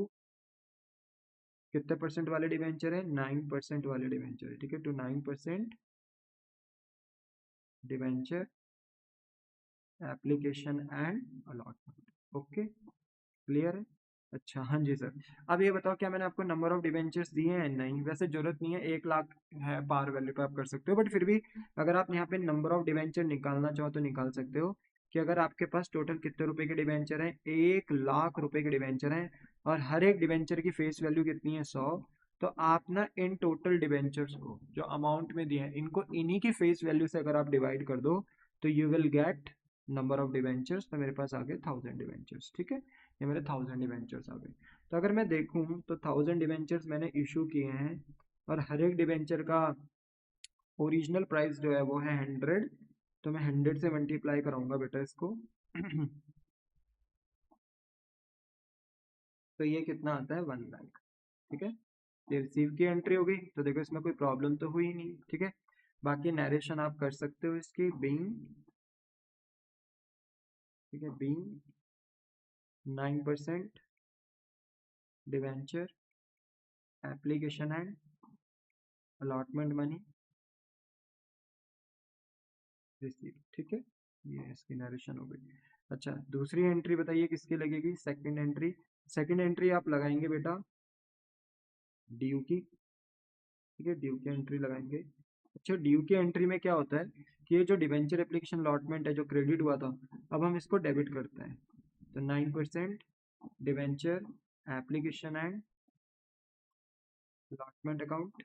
कितने परसेंट वाले डिवेंचर है? 9% वाले डिवेंचर है, ठीक है, to 9% debenture application and allotment. Okay, clear है? अच्छा हाँ जी सर। अब ये बताओ क्या मैंने आपको नंबर ऑफ डिवेंचर्स दिए हैं? नहीं, वैसे जरूरत नहीं है, 1 लाख है पार वैल्यू पे आप कर सकते हो, बट फिर भी अगर आप यहाँ पे नंबर ऑफ डिवेंचर निकालना चाहो तो निकाल सकते हो कि अगर आपके पास टोटल कितने रुपए के डिवेंचर हैं? 1 लाख रुपए के डिवेंचर हैं, और हर एक डिवेंचर की फेस वैल्यू कितनी है? 100। तो आप ना इन टोटल डिवेंचर्स को जो अमाउंट में दिए हैं, इनको इन्हीं की फेस वैल्यू से अगर आप डिवाइड कर दो, तो you will get number of debentures. तो मेरे पास आ गए 1000 डिवेंचर्स, ठीक है, ये मेरे 1000 डिवेंचर्स आ गए। तो अगर मैं देखूं तो 1000 डिवेंचर्स मैंने इशू किए हैं, और हर एक डिवेंचर का ओरिजिनल प्राइस जो है वो है 100। तो मैं 100 से मल्टीप्लाई कराऊंगा बेटा इसको तो ये कितना आता है? 1 लाख, ठीक है। ये रिसीव की एंट्री हो गई, तो देखो इसमें कोई प्रॉब्लम तो हुई नहीं, ठीक है। बाकी नरेशन आप कर सकते हो इसकी, बीइंग, ठीक है, being 9% debenture application and allotment money receive, ठीक है, ये इसकी नरेशन हो गई। अच्छा, दूसरी एंट्री बताइए किसकी लगेगी? Second entry. सेकंड एंट्री आप लगाएंगे बेटा ड्यू की, ठीक है, ड्यू की एंट्री लगाएंगे। अच्छा, ड्यू की एंट्री में क्या होता है कि ये जो डिवेंचर एप्लीकेशन अलॉटमेंट है जो क्रेडिट हुआ था, अब हम इसको डेबिट करते हैं। तो 9% debenture application and allotment account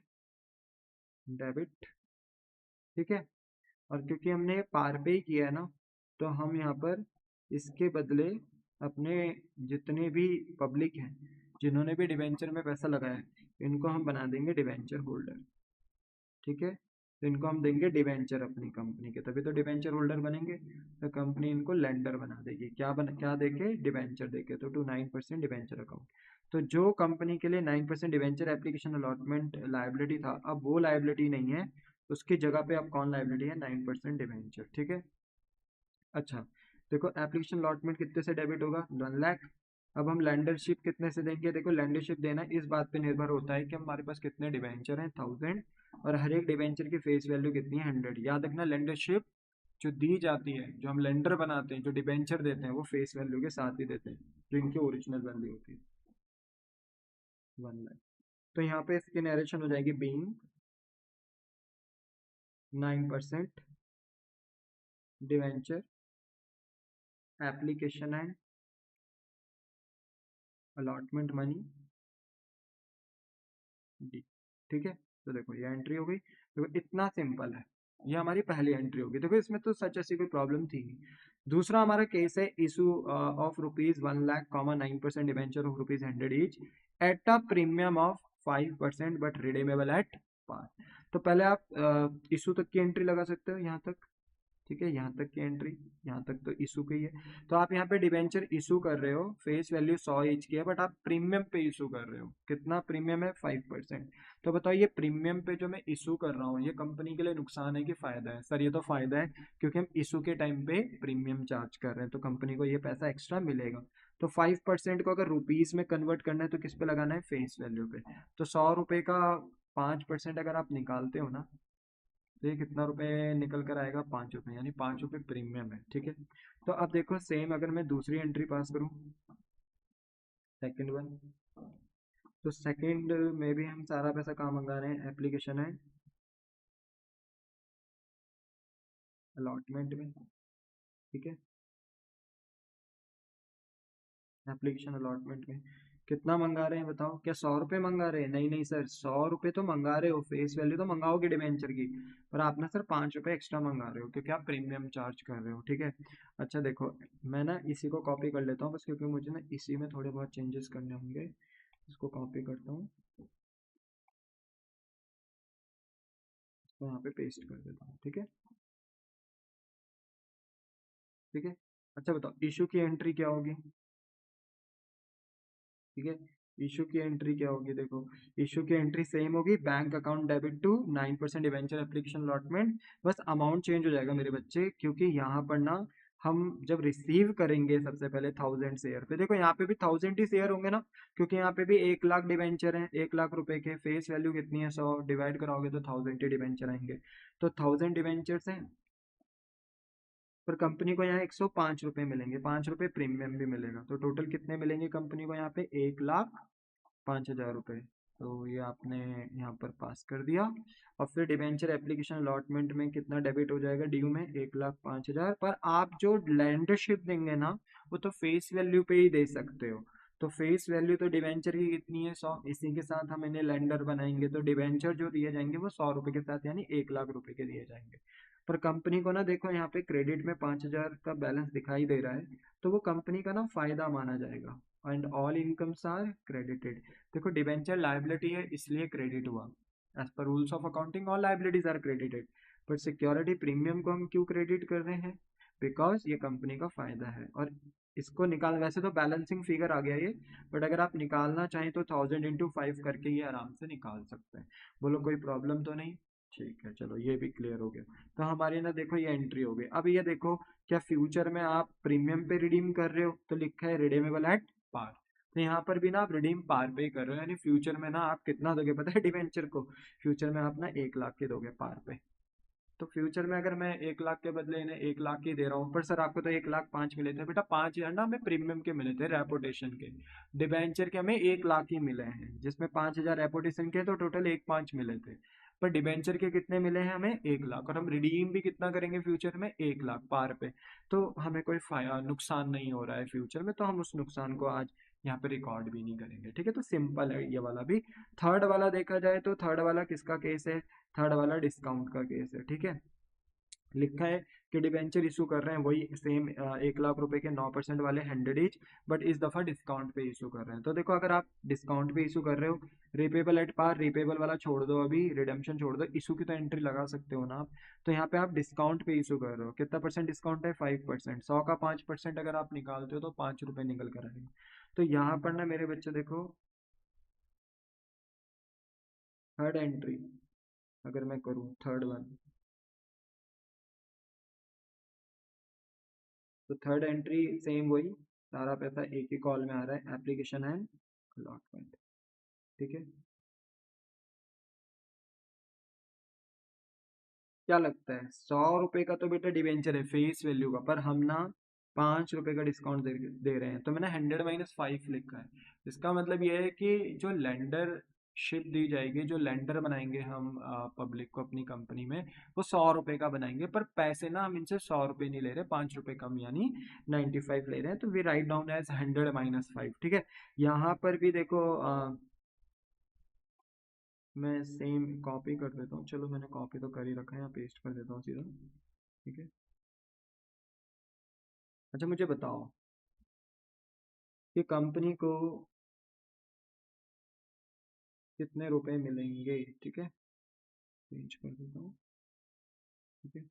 debit, ठीक है। और क्योंकि हमने पार पे ही किया है ना, तो हम यहाँ पर इसके बदले अपने जितने भी पब्लिक हैं जिन्होंने भी डिवेंचर में पैसा लगाया है इनको हम बना देंगे डिवेंचर होल्डर। ठीक है, तो इनको हम देंगे डिवेंचर अपनी कंपनी के, तभी तो डिवेंचर होल्डर बनेंगे। तो कंपनी इनको लेंडर बना देगी, क्या देके, डिवेंचर देके, तो टू 9% डिवेंचर अकाउंट। तो जो कंपनी के लिए 9% डिवेंचर एप्लीकेशन अलॉटमेंट लाइबिलिटी था, अब वो लाइबिलिटी नहीं है, उसकी जगह पे अब कौन लाइबिलिटी है, 9% डिवेंचर। ठीक है, अच्छा देखो एप्लीकेशन अलॉटमेंट कितने से डेबिट होगा, 1 लाख। अब हम लैंडरशिप कितने से देंगे, देखो लैंडरशिप देना इस बात पे निर्भर होता है कि हमारे पास कितने डिवेंचर हैं, 1000, और हर एक डिवेंचर की फेस वैल्यू कितनी है, 100। याद रखना लैंडरशिप जो दी जाती है, जो हम लेंडर बनाते हैं, जो डिवेंचर देते हैं, वो फेस वैल्यू के साथ ही देते हैं, जो इनकी ओरिजिनल वैल्यू होती है, 1 लाख। तो यहाँ पे इसकी नरेशन हो जाएगी, being 9% debenture application and allotment money D. ठीक है, तो देखो ये एंट्री हो गई, देखो इतना सिंपल है, ये हमारी पहली एंट्री होगी। देखो इसमें तो सच ऐसी कोई प्रॉब्लम थी नहीं। दूसरा हमारा केस है issue of ₹1 lakh, 9% debenture of ₹100 each at a premium of 5% but redeemable at par. तो पहले आप इशू तक की एंट्री लगा सकते हो, यहाँ तक। ठीक है, यहाँ तक की एंट्री, यहाँ तक तो इशू की है। तो आप यहाँ पे डिवेंचर इशू कर रहे हो, फेस वैल्यू 100 ईच की है, बट आप प्रीमियम पे इशू कर रहे हो। कितना प्रीमियम है, 5%। तो बताओ ये प्रीमियम पे जो मैं इशू कर रहा हूँ, ये कंपनी के लिए नुकसान है कि फायदा है? सर ये तो फायदा है, क्योंकि हम इशू के टाइम पे प्रीमियम चार्ज कर रहे हैं, तो कंपनी को ये पैसा एक्स्ट्रा मिलेगा। तो 5% को अगर रुपीज में कन्वर्ट करना है तो किस पे लगाना है, फेस वैल्यू पे। तो 100 रुपये का 5% अगर आप निकालते हो ना, तो ये कितना रुपए निकल कर आएगा, 5 रुपए, यानी 5 रुपए प्रीमियम है। ठीक है, तो अब देखो सेम अगर मैं दूसरी एंट्री पास करूं, सेकंड वन, तो सेकंड में भी हम सारा पैसा कहाँ मंगा रहे हैं, एप्लीकेशन है अलॉटमेंट में। ठीक है, एप्लीकेशन अलॉटमेंट में कितना मंगा रहे हैं बताओ, क्या 100 रुपये मंगा रहे हैं, नहीं नहीं सर, 100 रुपये तो मंगा रहे हो, फेस वैल्यू तो मंगाओगे डिवेंचर की, पर आप ना सर 5 रुपये एक्स्ट्रा मंगा रहे हो, क्योंकि आप प्रीमियम चार्ज कर रहे हो। ठीक है, अच्छा देखो मैं ना इसी को कॉपी कर लेता हूँ बस, क्योंकि मुझे ना इसी में थोड़े बहुत चेंजेस करने होंगे। इसको कॉपी करता हूँ, इसको यहाँ पे पेस्ट कर देता हूँ। ठीक है, ठीक है, अच्छा बताओ इशू की एंट्री क्या होगी। ठीक है, इशू की एंट्री क्या होगी, देखो इशू की एंट्री सेम होगी, bank account debit to 9% debenture application allotment. बस अमाउंट चेंज हो जाएगा मेरे बच्चे, क्योंकि यहाँ पर ना हम जब रिसीव करेंगे सबसे पहले 1000 शेयर पे, देखो यहाँ पे भी 1000 ही शेयर होंगे ना, क्योंकि यहाँ पे भी 1 लाख डिवेंचर हैं, 1 लाख रुपए के, फेस वैल्यू कितनी है, 100 डिवाइड कराओगे तो 1000 ही डिवेंचर आएंगे। तो 1000 डिवेंचर्स हैं, पर कंपनी को यहाँ 105 रुपये मिलेंगे, 5 रुपये प्रीमियम भी मिलेगा, तो टोटल कितने मिलेंगे कंपनी को यहाँ पे, 1,05,000 रुपये। तो ये आपने यहाँ पर पास कर दिया। और फिर डिवेंचर एप्लीकेशन अलॉटमेंट में कितना डेबिट हो जाएगा ड्यू में, 1,05,000। पर आप जो लैंडरशिप देंगे ना, वो तो फेस वैल्यू पे ही दे सकते हो। तो फेस वैल्यू तो डिवेंचर की कितनी है, 100, इसी के साथ हम इन्हें लेंडर बनाएंगे, तो डिवेंचर जो दिए जाएंगे वो 100 रुपये के साथ, यानी 1 लाख रुपए के दिए जाएंगे। पर कंपनी को ना देखो यहाँ पे क्रेडिट में 5,000 का बैलेंस दिखाई दे रहा है, तो वो कंपनी का ना फायदा माना जाएगा, and all incomes are credited. देखो डिबेंचर लायबिलिटी है इसलिए क्रेडिट हुआ, as per rules of accounting all liabilities are credited, but security premium को हम क्यों क्रेडिट कर रहे हैं, बिकॉज ये कंपनी का फायदा है। और इसको निकाल, वैसे तो बैलेंसिंग फिगर आ गया ये, बट अगर आप निकालना चाहें तो 1000 × 5 करके ये आराम से निकाल सकते हैं। बोलो कोई प्रॉब्लम तो नहीं, ठीक है चलो ये भी क्लियर हो गया। तो हमारी ना देखो ये एंट्री हो गई। अब ये देखो, क्या फ्यूचर में आप प्रीमियम पे रिडीम कर रहे हो, तो लिखा है रिडीमेबल एट पार, तो यहाँ पर भी ना आप रिडीम पार पे ही कर रहे हो, यानी फ्यूचर में ना आप कितना दोगे पता है डिवेंचर को, फ्यूचर में आप ना 1 लाख के दोगे पार पे। तो फ्यूचर में अगर मैं 1 लाख के बदले इन्हें 1 लाख ही दे रहा हूँ, पर सर आपको तो 1,05,000 मिले थे, बेटा 5,000 ना हमें प्रीमियम के मिले थे, रेपुटेशन के। डिबेंचर के हमें 1 लाख ही मिले हैं, जिसमें 5,000 रेपुटेशन के, तो टोटल 1,500 मिले थे। पर डिबेंचर के कितने मिले हैं हमें, 1 लाख, और हम रिडीम भी कितना करेंगे फ्यूचर में, 1 लाख पार पे। तो हमें कोई नुकसान नहीं हो रहा है फ्यूचर में, तो हम उस नुकसान को आज यहाँ पे रिकॉर्ड भी नहीं करेंगे। ठीक है, तो सिंपल है ये वाला भी। थर्ड वाला देखा जाए तो थर्ड वाला किसका केस है, थर्ड वाला डिस्काउंट का केस है। ठीक है, लिखा है कि डिबेंचर इशू कर रहे हैं वही सेम 1 लाख रुपए के 9% वाले 100 ईच, बट इस दफा डिस्काउंट पे इशू कर रहे हैं। तो देखो अगर आप डिस्काउंट पे इशू कर रहे हो, रिपेबल एट पार, रिपेबल वाला छोड़ दो, अभी रिडेम्पशन छोड़ दो, इशू की तो एंट्री लगा सकते हो ना आप। तो यहाँ पे आप डिस्काउंट पे इशू कर रहे हो, कितना परसेंट डिस्काउंट है? 5%। 100 का 5% अगर आप निकालते हो तो 5 रुपये निकल कर आएंगे। तो यहाँ पर ना मेरे बच्चे देखो, थर्ड एंट्री अगर मैं करूँ, थर्ड वन, तो थर्ड एंट्री सेम वही, सारा पैसा एक ही कॉल में आ रहा है, एप्लीकेशन एंड अलॉटमेंट। ठीक है, क्या लगता है? 100 रुपए का तो बेटा डिवेंचर है फेस वैल्यू का, पर हम ना 5 रुपए का डिस्काउंट दे रहे हैं, तो मैंने 100 - 5 लिखा है। इसका मतलब ये है कि जो लेंडर शिप दी जाएगी, जो लेंडर बनाएंगे हम पब्लिक को अपनी कंपनी में, वो 100 रुपए का बनाएंगे, पर पैसे ना हम इनसे 100 रुपए नहीं ले रहे, 5 रुपए कम यानी 95 ले रहे हैं। तो वी राइट डाउन एज 100 - 5। ठीक है, यहाँ पर भी देखो मैं सेम कॉपी कर देता हूँ, चलो मैंने कॉपी तो कर ही रखा है, यहाँ पेस्ट कर देता हूँ सीधा। ठीक है, अच्छा मुझे बताओ कि कंपनी को कितने रुपए मिलेंगे? ठीक है, चेंज कर देता हूँ। ठीक है,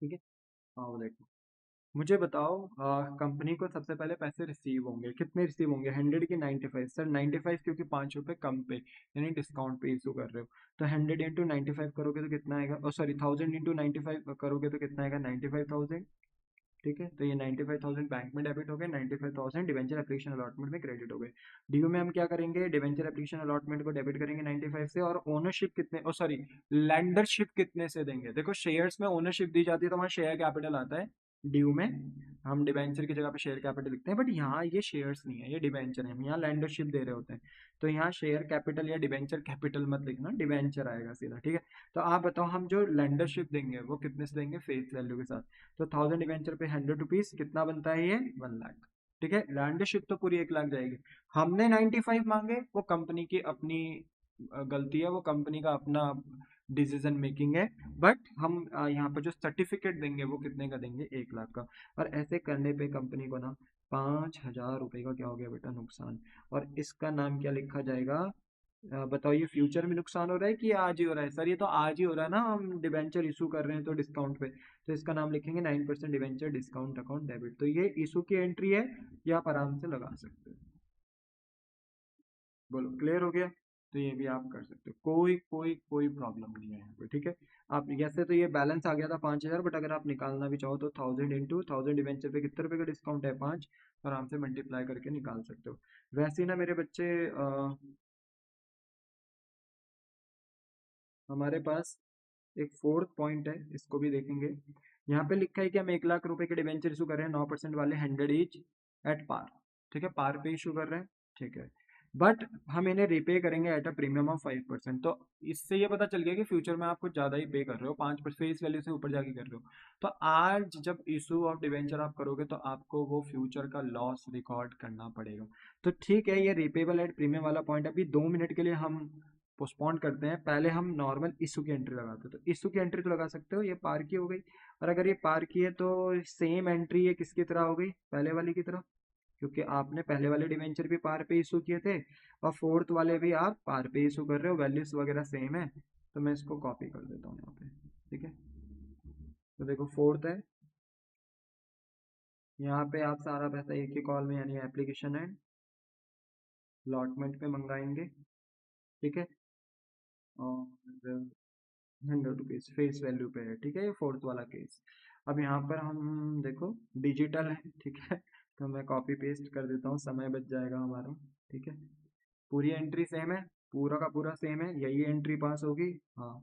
ठीक है, हाँ देखो, मुझे बताओ कंपनी को सबसे पहले पैसे रिसीव होंगे, कितने रिसीव होंगे? 100 की 95 सर, 95 क्योंकि 5 रुपए कम पे यानी डिस्काउंट पे इशू कर रहे हो, तो 100 × 95 करोगे तो कितना आएगा? ओ सॉरी, 1000 × 95 करोगे तो कितना आएगा? 95,000। ठीक है, तो ये 95,000 बैंक में डेबिट हो गए, 95,000 डिवेंचर एप्लीकेशन अलॉटमेंट में क्रेडिट हो गए। ड्यू में हम क्या करेंगे? डिवेंचर एप्लीकेशन अलॉटमेंट को डेबिट करेंगे 95 से, और ओनरशिप कितने, ओ सॉरी, लैंडरशिप कितने से देंगे? देखो शेयर्स में ओनरशिप दी जाती है तो वहाँ शेयर कैपिटल आता है, ड्यू में हम डिवेंचर की जगह पे शेयर कैपिटल लिखते हैं, बट यहाँ ये शेयर्स नहीं है, ये डिवेंचर है, हम यहाँ लैंडरशिप दे रहे होते हैं। तो यहाँ शेयर कैपिटल या डिवेंचर कैपिटल मत लिखना, डिवेंचर आएगा सीधा। ठीक है, तो आप बताओ हम जो लैंडरशिप देंगे वो कितने से देंगे? फेस वैल्यू के साथ। तो 1000 डिवेंचर पे 100 रुपीज कितना बनता है? ये 1 लाख। ठीक है, लैंडरशिप तो पूरी 1 लाख जाएगी। हमने 95 मांगे, वो कंपनी की अपनी गलती है, वो कंपनी का अपना डिसीजन मेकिंग है, बट हम यहाँ पर जो सर्टिफिकेट देंगे वो कितने का देंगे? 1 लाख का। और ऐसे करने पे कंपनी को ना 5,000 रुपये का क्या हो गया बेटा? नुकसान। और इसका नाम क्या लिखा जाएगा? बताओ, ये फ्यूचर में नुकसान हो रहा है कि ये आज ही हो रहा है? सर ये तो आज ही हो रहा है ना, हम डिबेंचर इशू कर रहे हैं तो डिस्काउंट पे, तो इसका नाम लिखेंगे 9% डिबेंचर डिस्काउंट अकाउंट डेबिट। तो ये इशू की एंट्री है, ये आप आराम से लगा सकते हो। बोलो, क्लियर हो गया? तो ये भी आप कर सकते हो, कोई कोई कोई प्रॉब्लम नहीं है यहाँ पे। ठीक है, आप जैसे तो ये बैलेंस आ गया था 5,000, बट अगर आप निकालना भी चाहो तो 1000 × 1000 डिवेंचर पे कितने रुपए का डिस्काउंट है? 5। आराम से मल्टीप्लाई करके निकाल सकते हो। वैसे ही ना मेरे बच्चे, हमारे पास एक फोर्थ पॉइंट है, इसको भी देखेंगे। यहाँ पे लिखा है कि हम 1 लाख रुपए के डिवेंचर इशू कर रहे हैं, 9% वाले, 100 ईच एट पार। ठीक है, पार पे इशू कर रहे हैं। ठीक है, बट हम इन्हें रिपे करेंगे एट अ प्रीमियम ऑफ 5%। तो इससे ये पता चल गया कि फ्यूचर में आप कुछ ज्यादा ही पे कर रहे हो, 5% फेस वैल्यू से ऊपर जाके कर रहे हो। तो आज जब इशू ऑफ डिवेंचर आप करोगे तो आपको वो फ्यूचर का लॉस रिकॉर्ड करना पड़ेगा। तो ठीक है, ये रिपेबल एट प्रीमियम वाला पॉइंट अभी 2 मिनट के लिए हम पोस्टपोन करते हैं, पहले हम नॉर्मल इशू की एंट्री लगाते हैं। तो इशू की एंट्री तो लगा सकते हो, ये पार की हो गई। और अगर ये पार की है तो सेम एंट्री ये किसकी तरह हो गई? पहले वाली की तरह, क्योंकि आपने पहले वाले डिवेंचर भी पार पे इशू किए थे, और फोर्थ वाले भी आप पार पे इशू कर रहे हो, वैल्यूज वगैरह सेम है। तो मैं इसको कॉपी कर देता हूँ यहाँ पे। ठीक है, तो देखो फोर्थ है, यहाँ पे आप सारा पैसा एक ही कॉल में यानी एप्लीकेशन एंड अलॉटमेंट पे मंगाएंगे। ठीक है, और 100 रुपीज फेस वैल्यू पे है। ठीक है, ये फोर्थ वाला केस। अब यहाँ पर हम देखो डिजिटल है। ठीक है, तो मैं कॉपी पेस्ट कर देता हूँ, समय बच जाएगा हमारा। ठीक है, पूरी एंट्री सेम है, पूरा का पूरा सेम है, यही एंट्री पास होगी। हाँ,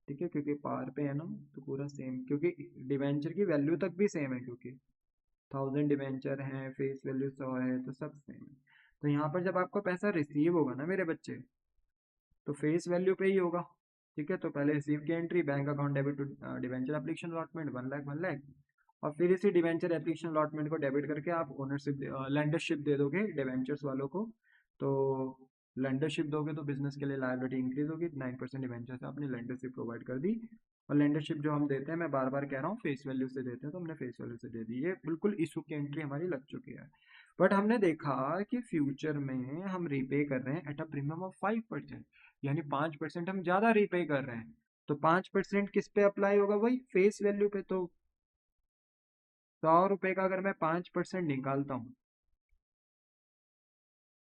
ठीक है, क्योंकि पार पे है ना, तो पूरा सेम, क्योंकि डिवेंचर की वैल्यू तक भी सेम है, क्योंकि 1000 डिवेंचर है, फेस वैल्यू 100 है, तो सब सेम है। तो यहाँ पर जब आपको पैसा रिसीव होगा ना मेरे बच्चे, तो फेस वैल्यू पे ही होगा। ठीक है, तो पहले रिसीव की entry, bank account debit to debenture application allotment 1 lakh 1 lakh, और फिर इसी डिवेंचर एप्लीकेशन अलॉटमेंट को डेबिट करके आप ओनरशिप लैंडरशिप दे दोगे डिवेंचर्स वालों को तो लेंडरशिप दोगे तो बिजनेस के लिए लायबिलिटी इंक्रीज होगी, 9% डिवेंचर से आपने लेंडरशिप प्रोवाइड कर दी। और लेंडरशिप जो हम देते हैं, मैं बार बार कह रहा हूँ, फेस वैल्यू से देते हैं, तो हमने फेस वैल्यू से दे दी। ये बिल्कुल इशू की एंट्री हमारी लग चुकी है। बट हमने देखा कि फ्यूचर में हम रीपे कर रहे हैं एट अ प्रीमियम ऑफ 5%, यानी 5% हम ज्यादा रीपे कर रहे हैं। तो 5% किस पे अप्लाई होगा? वही फेस वैल्यू पे। तो 100 रुपए का अगर मैं 5% निकालता हूँ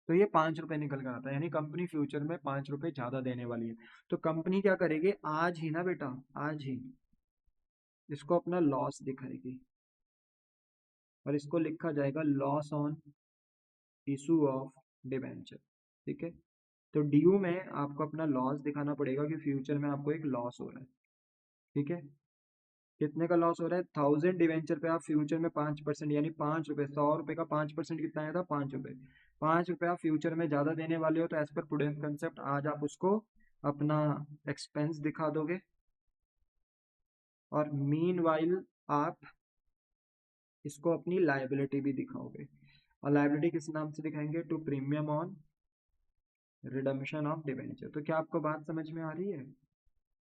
तो ये 5 रुपए निकल कर आता है, यानी कंपनी फ्यूचर में 5 रुपए ज्यादा देने वाली है। तो कंपनी क्या करेगी? आज ही ना बेटा, आज ही इसको अपना लॉस दिखाएगी, और इसको लिखा जाएगा loss on issue of debenture. ठीक है, तो ड्यू में आपको अपना लॉस दिखाना पड़ेगा कि फ्यूचर में आपको एक लॉस हो रहा है। ठीक है, कितने का लॉस हो रहा है? 1000 डिवेंचर पे आप फ्यूचर में 5%, यानी 5 रुपए, 100 रुपए का 5% कितना आया था? 5 रुपए। 5 रुपए आप फ्यूचर में ज्यादा देने वाले हो, तो एज पर प्रूडेंस कंसेप्ट आज आप उसको अपना एक्सपेंस दिखा दोगे, और मीन वाइल आप इसको अपनी लाइबिलिटी भी दिखाओगे। और लाइबिलिटी किस नाम से दिखाएंगे? To premium on redemption of debenture. तो क्या आपको बात समझ में आ रही है?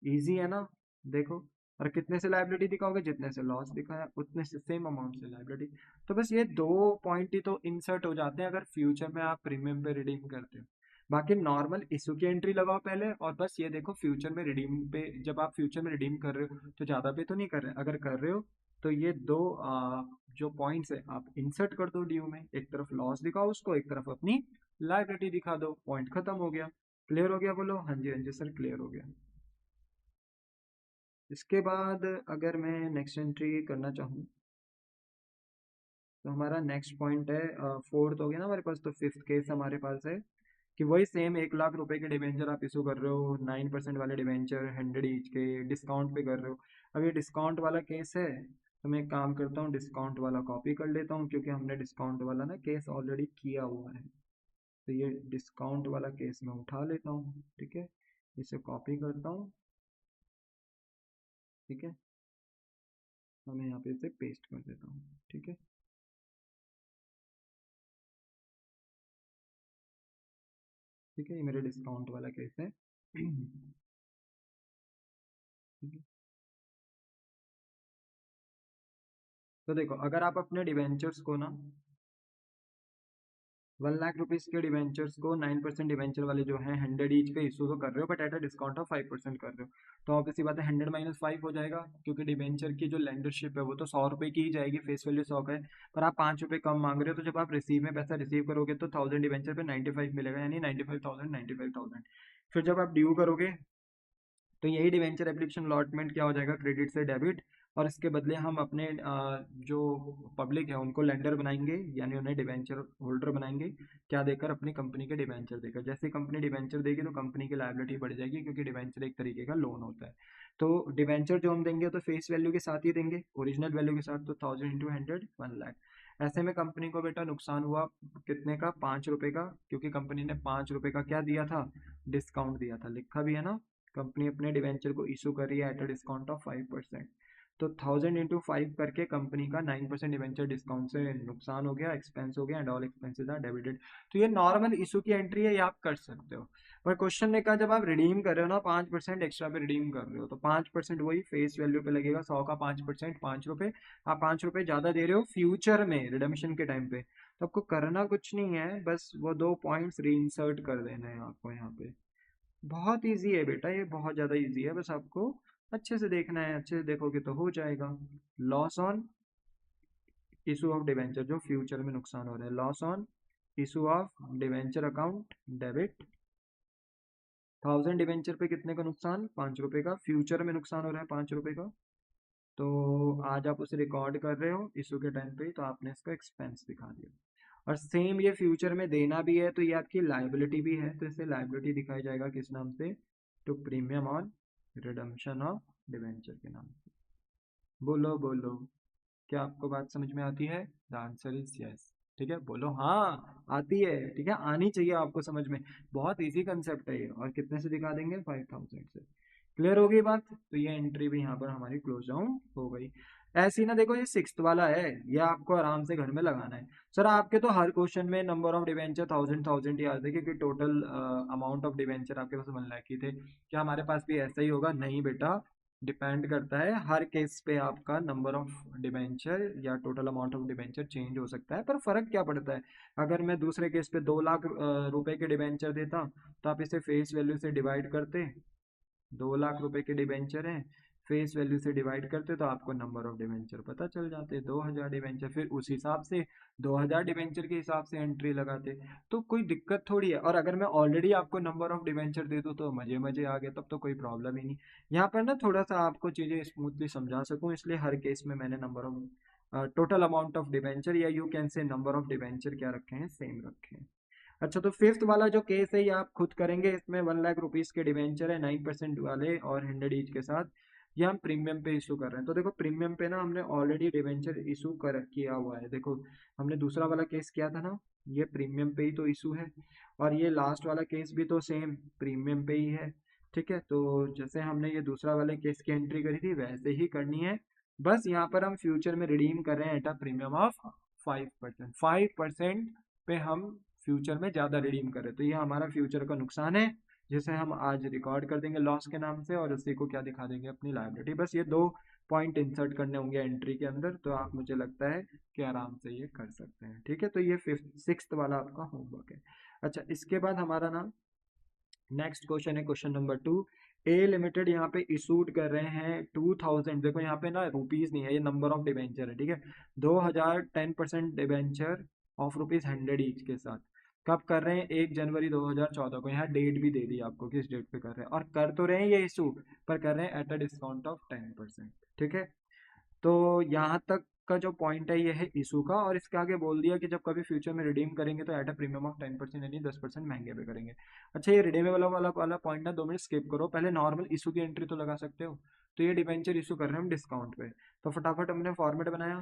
इजी है ना? देखो, और कितने से लाइबिलिटी दिखाओगे? जितने से लॉस दिखाया उतने से सेम अमाउंट से लाइबिलिटी। तो बस ये दो पॉइंट ही तो इंसर्ट हो जाते हैं अगर फ्यूचर में आप प्रीमियम पे रिडीम करते हो। बाकी नॉर्मल इशू की एंट्री लगाओ पहले, और बस ये देखो फ्यूचर में रिडीम पे, जब आप फ्यूचर में रिडीम कर रहे हो तो ज्यादा पे तो नहीं कर रहे। अगर कर रहे हो तो ये दो जो पॉइंट्स है आप इंसर्ट कर दो ड्यू में, एक तरफ लॉस दिखाओ उसको, एक तरफ अपनी लाइबिलिटी दिखा दो, पॉइंट खत्म हो गया। क्लियर हो गया? बोलो हाँ जी, हाँ जी सर, क्लियर हो गया। इसके बाद अगर मैं नेक्स्ट एंट्री करना चाहूँ, तो हमारा नेक्स्ट पॉइंट है, फोर्थ हो गया ना हमारे पास, तो फिफ्थ केस हमारे पास है कि वही सेम 1 लाख रुपए के डिवेंचर आप इशू कर रहे हो, 9% वाले डिवेंचर 100 ईच के डिस्काउंट पे कर रहे हो। अब ये डिस्काउंट वाला केस है, तो मैं एक काम करता हूँ, डिस्काउंट वाला कॉपी कर लेता हूँ, क्योंकि हमने डिस्काउंट वाला ना केस ऑलरेडी किया हुआ है। तो ये डिस्काउंट वाला केस मैं उठा लेता हूँ। ठीक है, इसे कॉपी करता हूँ। ठीक है, तो मैं यहाँ पे इसे पेस्ट कर देता हूँ। ठीक है, ठीक है, ये मेरे डिस्काउंट वाला केस है। ठीक है, तो देखो, अगर आप अपने डिवेंचर्स को ना 1 लाख रुपीज के डिवेंचर्स को 9% डिवेंचर वाले जो हैं 100 ईच पे इशू तो कर रहे हो, but at a discount of 5% कर रहे हो, तो ऑब्वियसली बात है 100 - 5 हो जाएगा, क्योंकि डिवेंचर की जो लेंडरशिप है वो तो 100 रुपए की ही जाएगी, फेस वैल्यू 100 का है, पर आप 5 रुपए कम मांग रहे हो। तो जब आप रिसीव में पैसा रिसीव करोगे तो 1000 डिवेंचर पे 95 मिलेगा, यानी 95,000, 95,000। फिर जब आप ड्यू करोगे तो यही डिवेंचर एप्लीकेशन अलॉटमेंट क्या हो जाएगा? क्रेडिट से डेबिट। और इसके बदले हम अपने जो पब्लिक है उनको लेंडर बनाएंगे, यानी उन्हें डिवेंचर होल्डर बनाएंगे। क्या देकर? अपनी कंपनी के डिवेंचर देकर। जैसे कंपनी डिवेंचर देगी तो कंपनी की लायबिलिटी बढ़ जाएगी, क्योंकि डिवेंचर एक तरीके का लोन होता है। तो डिवेंचर जो हम देंगे तो फेस वैल्यू के साथ ही देंगे, ओरिजिनल वैल्यू के साथ। तो 1000 × 100, 1 लाख। ऐसे में कंपनी को बेटा नुकसान हुआ कितने का? 5 रुपए का, क्योंकि कंपनी ने 5 रुपए का क्या दिया था? डिस्काउंट दिया था। लिखा भी है ना, कंपनी अपने डिवेंचर को इशू कर रही है एट अ डिस्काउंट ऑफ 5%। तो 1000 × 5 करके कंपनी का 9% डिवेंचर डिस्काउंट से नुकसान हो गया, एक्सपेंस हो गया, and all expenses are debited. तो ये नॉर्मल इशू की एंट्री है, ये आप कर सकते हो। पर क्वेश्चन ने कहा जब आप रिडीम कर रहे हो ना, 5% एक्स्ट्रा पे रिडीम कर रहे हो, तो 5% वही फेस वैल्यू पे लगेगा। 100 का 5%, 5 रुपए। आप 5 रुपए ज्यादा दे रहे हो फ्यूचर में रिडम्पशन के टाइम पे, तो आपको करना कुछ नहीं है, बस वो दो पॉइंट्स री इंसर्ट कर देना है आपको यहाँ पे। बहुत इजी है बेटा, ये बहुत ज़्यादा इजी है, बस आपको अच्छे से देखना है, अच्छे से देखोगे तो हो जाएगा। Loss on issue of debenture, जो फ्यूचर में नुकसान हो रहा है, loss on issue of debenture account debit. 1000 debenture पे कितने का नुकसान? 5 रुपए का। फ्यूचर में नुकसान हो रहा है 5 रुपए का। तो आज आप उसे रिकॉर्ड कर रहे हो इशू के टाइम पे, तो आपने इसका एक्सपेंस दिखा दिया। और सेम ये फ्यूचर में देना भी है, तो ये आपकी लाइबिलिटी भी है, तो इसे लाइबिलिटी दिखाया जाएगा किस नाम से? To premium on redemption of debenture के नाम से। बोलो बोलो, क्या आपको बात समझ में आती है? The answer is yes. ठीक है, बोलो हाँ आती है। ठीक है, आनी चाहिए आपको समझ में। बहुत इजी कंसेप्ट है ये, और कितने से दिखा देंगे? 5000 से। क्लियर हो गई बात? तो ये एंट्री भी यहाँ पर हमारी क्लोज डाउन हो गई। ऐसे ही ना देखो, ये सिक्स्थ वाला है, ये आपको आराम से घर में लगाना है। सर आपके तो हर क्वेश्चन में number of debenture thousand thousand ही आते हैं, क्योंकि टोटल अमाउंट ऑफ डिवेंचर आपके पास 1 लाख ही थे। क्या हमारे पास भी ऐसा ही होगा? नहीं बेटा, डिपेंड करता है हर केस पे, आपका नंबर ऑफ डिवेंचर या total amount of debenture change हो सकता है। पर फर्क क्या पड़ता है? अगर मैं दूसरे केस पे 2 लाख रुपए के डिवेंचर देता, तो आप इसे फेस वैल्यू से डिवाइड करते, 2 लाख रुपए के डिबेंचर हैं, फेस वैल्यू से डिवाइड करते तो आपको नंबर ऑफ डिबेंचर पता चल जाते, 2000 डिबेंचर, फिर उस हिसाब से 2000 डिबेंचर के हिसाब से एंट्री लगाते। तो कोई दिक्कत थोड़ी है। और अगर मैं ऑलरेडी आपको नंबर ऑफ डिबेंचर दे दूं तो मजे मजे आ गए, तब तो कोई प्रॉब्लम ही नहीं। यहाँ पर ना थोड़ा सा आपको चीजें स्मूथली समझा सकूं, इसलिए हर केस में मैंने number of total amount of debenture, या you can say number of debenture क्या रखे हैं, सेम रखे हैं। अच्छा, तो फिफ्थ वाला जो केस है ये आप खुद करेंगे। इसमें 1 लाख रुपीज के डिवेंचर है 9% वाले और 100 ईच के साथ। ये हम प्रीमियम पे इशू कर रहे हैं। तो देखो, प्रीमियम पे ना हमने ऑलरेडी डिवेंचर इशू कर किया हुआ है। देखो, हमने दूसरा वाला केस किया था ना, ये प्रीमियम पे ही तो इशू है। और ये लास्ट वाला केस भी तो सेम प्रीमियम पे ही है। ठीक है, तो जैसे हमने ये दूसरा वाले केस की एंट्री करी थी वैसे ही करनी है। बस यहाँ पर हम फ्यूचर में रिडीम कर रहे हैं एट अ प्रीमियम ऑफ 5%। 5% पे हम फ्यूचर में ज़्यादा रिडीम करें, तो ये हमारा फ्यूचर का नुकसान है, जिसे हम आज रिकॉर्ड कर देंगे लॉस के नाम से, और उसी को क्या दिखा देंगे, अपनी लायबिलिटी। बस ये 2 पॉइंट इंसर्ट करने होंगे एंट्री के अंदर, तो आप, मुझे लगता है कि आराम से ये कर सकते हैं। ठीक है, तो ये फिफ्थ सिक्स्थ वाला आपका होमवर्क है। अच्छा, इसके बाद हमारा ना नेक्स्ट क्वेश्चन है क्वेश्चन नंबर 2। ए लिमिटेड यहाँ पे इशूड कर रहे हैं 2000, देखो यहाँ पे ना रुपीज नहीं है, ये नंबर ऑफ डिबेंचर है। ठीक है, 2000 10% डिबेंचर ऑफ रुपीज 100 ईच के साथ। कब कर रहे हैं? 1 जनवरी 2014 को। यहाँ डेट भी दे दी आपको किस डेट पे कर रहे हैं, और कर तो रहे हैं ये इशू, पर कर रहे हैं एट अ डिस्काउंट ऑफ 10%। ठीक है, तो यहाँ तक का जो पॉइंट है ये है इशू का, और इसके आगे बोल दिया कि जब कभी फ्यूचर में रिडीम करेंगे तो एट अ प्रीमियम ऑफ 10%, यानी 10% महंगे पे करेंगे। अच्छा, ये रिडीमेबल वाला वाला पॉइंट ना 2 मिनट स्किप करो, पहले नॉर्मल इशू की एंट्री तो लगा सकते हो। तो ये डिबेंचर इशू कर रहे हैं हम डिस्काउंट पे, तो फटाफट हमने फॉर्मेट बनाया।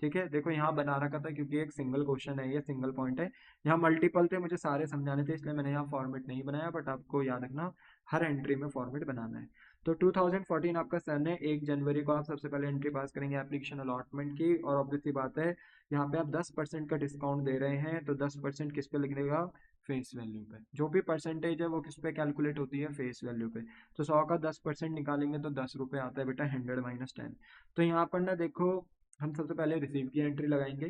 ठीक है, देखो यहाँ बना रखा था, क्योंकि एक सिंगल क्वेश्चन है, ये सिंगल पॉइंट है। यहाँ मल्टीपल थे, मुझे सारे समझाने थे, इसलिए मैंने यहाँ फॉर्मेट नहीं बनाया, बट आपको याद रखना हर एंट्री में फॉर्मेट बनाना है। तो 2014 आपका सन है, 1 जनवरी को आप सबसे पहले एंट्री पास करेंगे एप्लीकेशन अलॉटमेंट की, और ऑब्वियसली बात है यहाँ पे आप 10% का डिस्काउंट दे रहे हैं, तो 10% किस पे लिखिएगा? फेस वैल्यू पे। जो भी परसेंटेज है वो किस पे कैलकुलेट होती है? फेस वैल्यू पे। तो 100 का 10% निकालेंगे तो 10 रुपये आता है बेटा, 100 - 10। तो यहाँ पर ना देखो, हम सबसे पहले रिसीव की एंट्री लगाएंगे,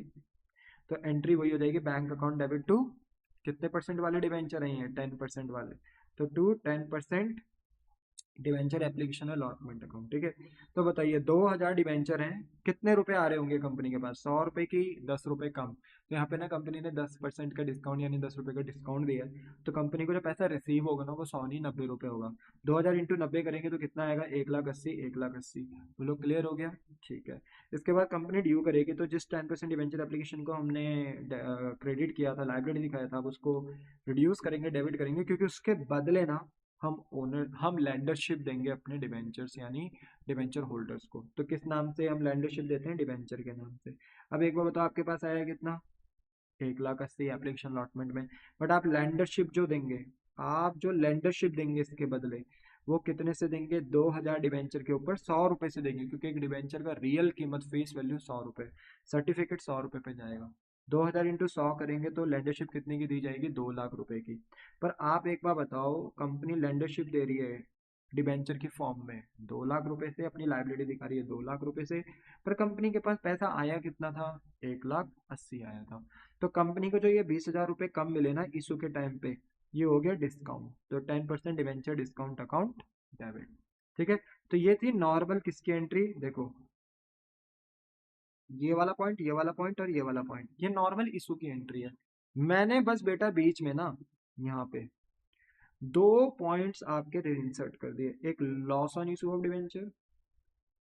तो एंट्री वही हो जाएगी, बैंक अकाउंट डेबिट टू, कितने परसेंट वाले डिवेंचर हैं? 10% वाले, तो to 10% debenture application allotment account. ठीक है, तो बताइए 2000 डिवेंचर हैं, कितने रुपए आ रहे होंगे कंपनी के पास? 100 रुपए की 10 रुपए कम। तो यहाँ पे ना कंपनी ने 10% का डिस्काउंट, यानी 10 रुपए का डिस्काउंट दिया है, तो कंपनी को जो पैसा रिसीव होगा ना वो 100 नहीं 90 रुपए होगा। 2000 इंटू 90 करेंगे तो कितना आएगा? 1,80,000, 1,80,000। वो लोग क्लियर हो गया? ठीक है, इसके बाद कंपनी ड्यू करेगी, तो जिस 10% डिवेंचर एप्लीकेशन को हमने क्रेडिट किया था, लाइब्रेरी दिखाया था, अब उसको रिड्यूस करेंगे, डेबिट करेंगे, क्योंकि उसके बदले ना हम लैंडरशिप देंगे अपने डिवेंचर्स, यानी डिवेंचर होल्डर्स को। तो किस नाम से हम लैंडरशिप देते हैं? डिवेंचर के नाम से। अब एक बार बताओ, आपके पास आया कितना? 1,80,000 एप्लीकेशन अलॉटमेंट में। बट आप लैंडरशिप जो देंगे, आप जो लैंडरशिप देंगे इसके बदले, वो कितने से देंगे? 2000 डिवेंचर के ऊपर 100 रुपए से देंगे, क्योंकि एक डिवेंचर का रियल कीमत फेस वैल्यू 100 रुपए, सर्टिफिकेट 100 रुपए पे जाएगा। 2000 इंटू 100 करेंगे तो लैंडरशिप कितने की दी जाएगी? 2 लाख रुपए की। पर आप एक बार बताओ, कंपनी लैंडरशिप दे रही है डिबेंचर की फॉर्म में 2 लाख रुपए से, अपनी लाइबिलिटी दिखा रही है 2 लाख रुपए से, पर कंपनी के पास पैसा आया कितना था? 1,80,000 आया था। तो कंपनी को जो ये 20,000 रुपए कम मिले ना इशू के टाइम पे, ये हो गया डिस्काउंट, तो 10% डिवेंचर डिस्काउंट अकाउंट डेबिट। ठीक है, तो ये थी नॉर्मल किसकी एंट्री? देखो, ये वाला पॉइंट, ये वाला पॉइंट और ये वाला पॉइंट, ये नॉर्मल इशू की एंट्री है। मैंने बस बेटा बीच में ना यहाँ पे 2 पॉइंट्स आपके इंसर्ट कर दिए, एक loss on issue of debenture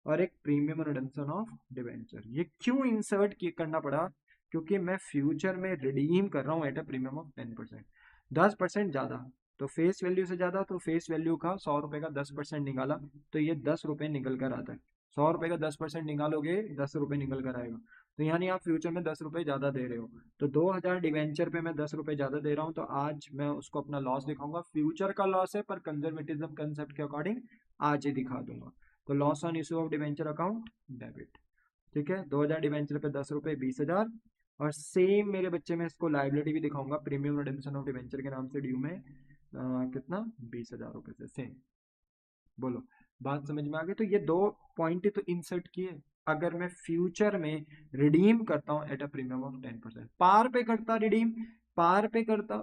और एक प्रीमियम रिडम्पशन ऑफ डिवेंचर। ये क्यों इंसर्ट करना पड़ा? क्योंकि मैं फ्यूचर में रिडीम कर रहा हूँ एट अ प्रीमियम ऑफ 10%। 10% ज्यादा, तो फेस वैल्यू से ज्यादा, तो फेस वैल्यू का 100 रुपए का 10% निकाला, तो ये 10 रुपए निकल कर आता है। 100 रुपए का 10% निकालोगे, 10 रुपए निकल कर आएगा। तो यानी आप फ्यूचर में 10 रुपए ज्यादा दे रहे हो, तो 2000 डिवेंचर पे मैं 10 रुपए ज्यादा दे रहा हूँ, तो आज मैं उसको अपना लॉस दिखाऊंगा। फ्यूचर का लॉस है, पर कंजर्वेटिज्म कंसेप्ट के अकॉर्डिंग आज ही दिखा दूंगा। तो loss on issue of debenture account debit. ठीक है, 2000 डिवेंचर पे 10 रुपये 20,000। और सेम मेरे बच्चे में इसको लाइबिलिटी भी दिखाऊंगा, प्रीमियम रिडेम्पशन ऑफ डिवेंचर के नाम से ड्यू में कितना 20,000 रुपये से सेम। बोलो बात समझ में आ गई। तो ये दो पॉइंट तो इंसर्ट किए। अगर मैं फ्यूचर में रिडीम करता हूँ एट अ प्रीमियम ऑफ 10%, पार पे करता रिडीम, पार पे करता,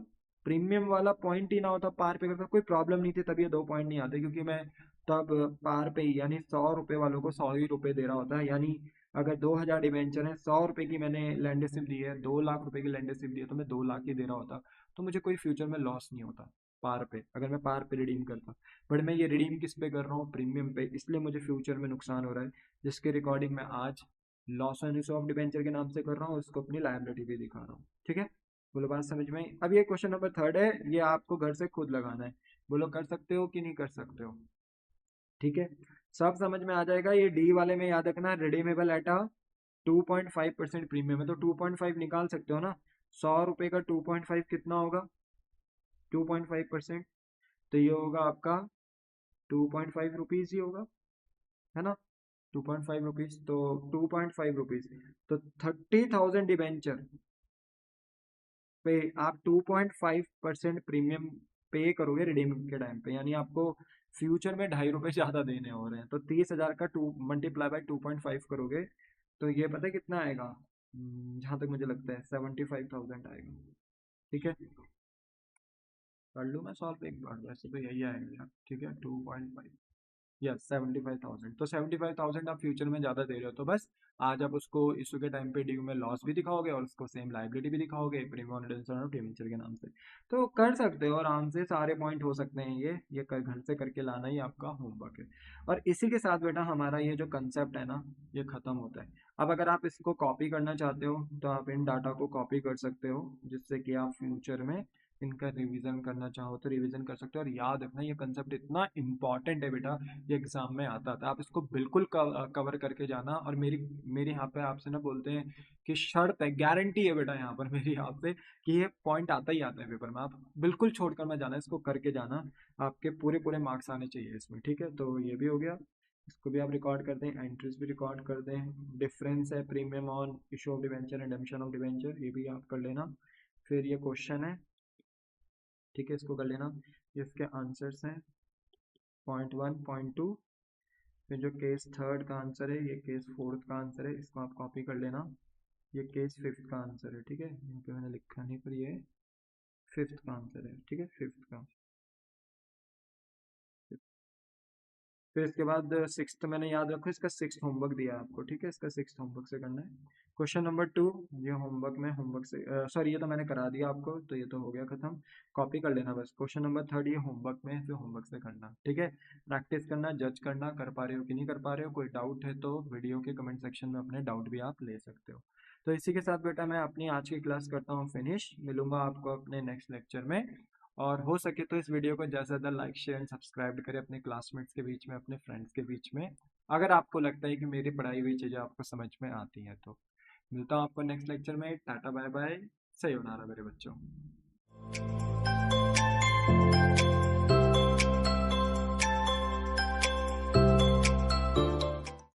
प्रीमियम वाला पॉइंट ही ना होता, पार पे करता, कोई प्रॉब्लम नहीं थी, तब ये 2 पॉइंट नहीं आते, क्योंकि मैं तब पार पे ही, यानी 100 रुपये वालों को 100 ही रुपये दे रहा होता है। यानी अगर 2000 डिवेंचर है, 100 रुपये की मैंने लैंडरशिप दी है, 2 लाख रुपए की लैंडरशिप दी है, तो मैं 2 लाख ही दे रहा होता, तो मुझे कोई फ्यूचर में लॉस नहीं होता पार पे, अगर मैं पार पे रिडीम करता। बट मैं ये रिडीम किस पे कर रहा हूँ, प्रीमियम पे, इसलिए मुझे फ्यूचर में नुकसान हो रहा है, जिसके रिकॉर्डिंग मैं आज loss and risk of debenture के नाम से कर रहा हूँ, उसको अपनी लायबिलिटी भी दिखा रहा हूँ। ठीक है, बोलो बात समझ में आई? अब ये क्वेश्चन नंबर 3 है, ये आपको घर से खुद लगाना है। बोलो कर सकते हो कि नहीं कर सकते हो? ठीक है, सब समझ में आ जाएगा। ये डी वाले में याद रखना, रिडीमेबल एट 2.5% प्रीमियम है, तो 2.5 निकाल सकते हो ना। 100 रुपये का 2.5 कितना होगा? 2.5%, तो ये होगा आपका 2.5 रुपीज ही होगा, है ना। 2.5 रुपीज, तो 2.5 रुपीज, तो 30,000 डिबेंचर पे आप 2.5% प्रीमियम पे करोगे रिडीम के टाइम पे, यानी आपको फ्यूचर में 2.5 रुपये ज्यादा देने हो रहे हैं। तो 30,000 का 2 मल्टीप्लाई बाई 2.5 करोगे, तो ये पता है कितना आएगा? जहां तक मुझे लगता है 75,000 आएगा। ठीक है, कर लूँ मैं सॉल्व एक बार, वैसे तो यही आएगा। ठीक है, 2.5, यस 75,000। तो 75,000 आप फ्यूचर में ज़्यादा दे रहे हो, तो बस आज आप उसको इशू के टाइम पे ड्यू में लॉस भी दिखाओगे और उसको सेम लाइबिलिटी भी दिखाओगे प्रीमियम रिडेम्पशन और डिवेंचर के नाम से। तो कर सकते हो आराम से, सारे पॉइंट हो सकते हैं। ये घर से करके लाना ही आपका होमवर्क है। और इसी के साथ बेटा हमारा ये जो कंसेप्ट है ना, ये खत्म होता है। अब अगर आप इसको कॉपी करना चाहते हो, तो आप इन डाटा को कॉपी कर सकते हो, जिससे कि आप फ्यूचर में इनका रिवीजन करना चाहो तो रिवीजन कर सकते हो। और याद रखना ये कंसेप्ट इतना इंपॉर्टेंट है बेटा, ये एग्जाम में आता था, आप इसको बिल्कुल कवर करके जाना। और मेरी मेरे यहाँ पे आपसे ना बोलते हैं कि शर्त है, गारंटी है बेटा यहाँ पर मेरी आपसे, कि ये पॉइंट आता ही आता है पेपर में, आप बिल्कुल छोड़कर मत जाना, इसको करके जाना, आपके पूरे पूरे मार्क्स आने चाहिए इसमें। ठीक है, तो ये भी हो गया, इसको भी आप रिकॉर्ड कर दें, एंट्रीज भी रिकॉर्ड कर दें। डिफरेंस है premium on issue of debenture, redemption of debenture, ये भी आप कर लेना। फिर ये क्वेश्चन है, ठीक है, इसको कर लेना। इसके आंसर्स हैं .1 .2, फिर जो केस 3 का आंसर है, ये केस 4 का आंसर है, इसको आप कॉपी कर लेना। ये केस 5 का आंसर है। ठीक है, यहाँ पे मैंने लिखा नहीं, पर ये 5 का आंसर है। ठीक है, 5 का। फिर इसके बाद 6th मैंने याद रखो, इसका 6th होमवर्क दिया है आपको। ठीक है, इसका 6th होमवर्क से करना है। क्वेश्चन नंबर 2, ये होमवर्क में होमवर्क से सॉरी, ये तो मैंने करा दिया आपको, तो ये तो हो गया खत्म, कॉपी कर लेना बस। क्वेश्चन नंबर 3 ये होमवर्क में, फिर होमवर्क से करना। ठीक है, प्रैक्टिस करना, जज करना, कर पा रहे हो कि नहीं कर पा रहे हो। कोई डाउट है तो वीडियो के कमेंट सेक्शन में अपने डाउट भी आप ले सकते हो। तो इसी के साथ बेटा मैं अपनी आज की क्लास करता हूँ फिनिश, मिलूंगा आपको अपने नेक्स्ट लेक्चर में। और हो सके तो इस वीडियो को ज़्यादा से ज़्यादा लाइक शेयर एंड सब्सक्राइब करें अपने क्लासमेट्स के बीच में, अपने फ्रेंड्स के बीच में, अगर आपको लगता है कि मेरी पढ़ाई हुई चीज़ें आपको समझ में आती हैं तो। मिलता हूँ आपको नेक्स्ट लेक्चर में। टाटा बाय बाय, सही होना रहा मेरे बच्चों।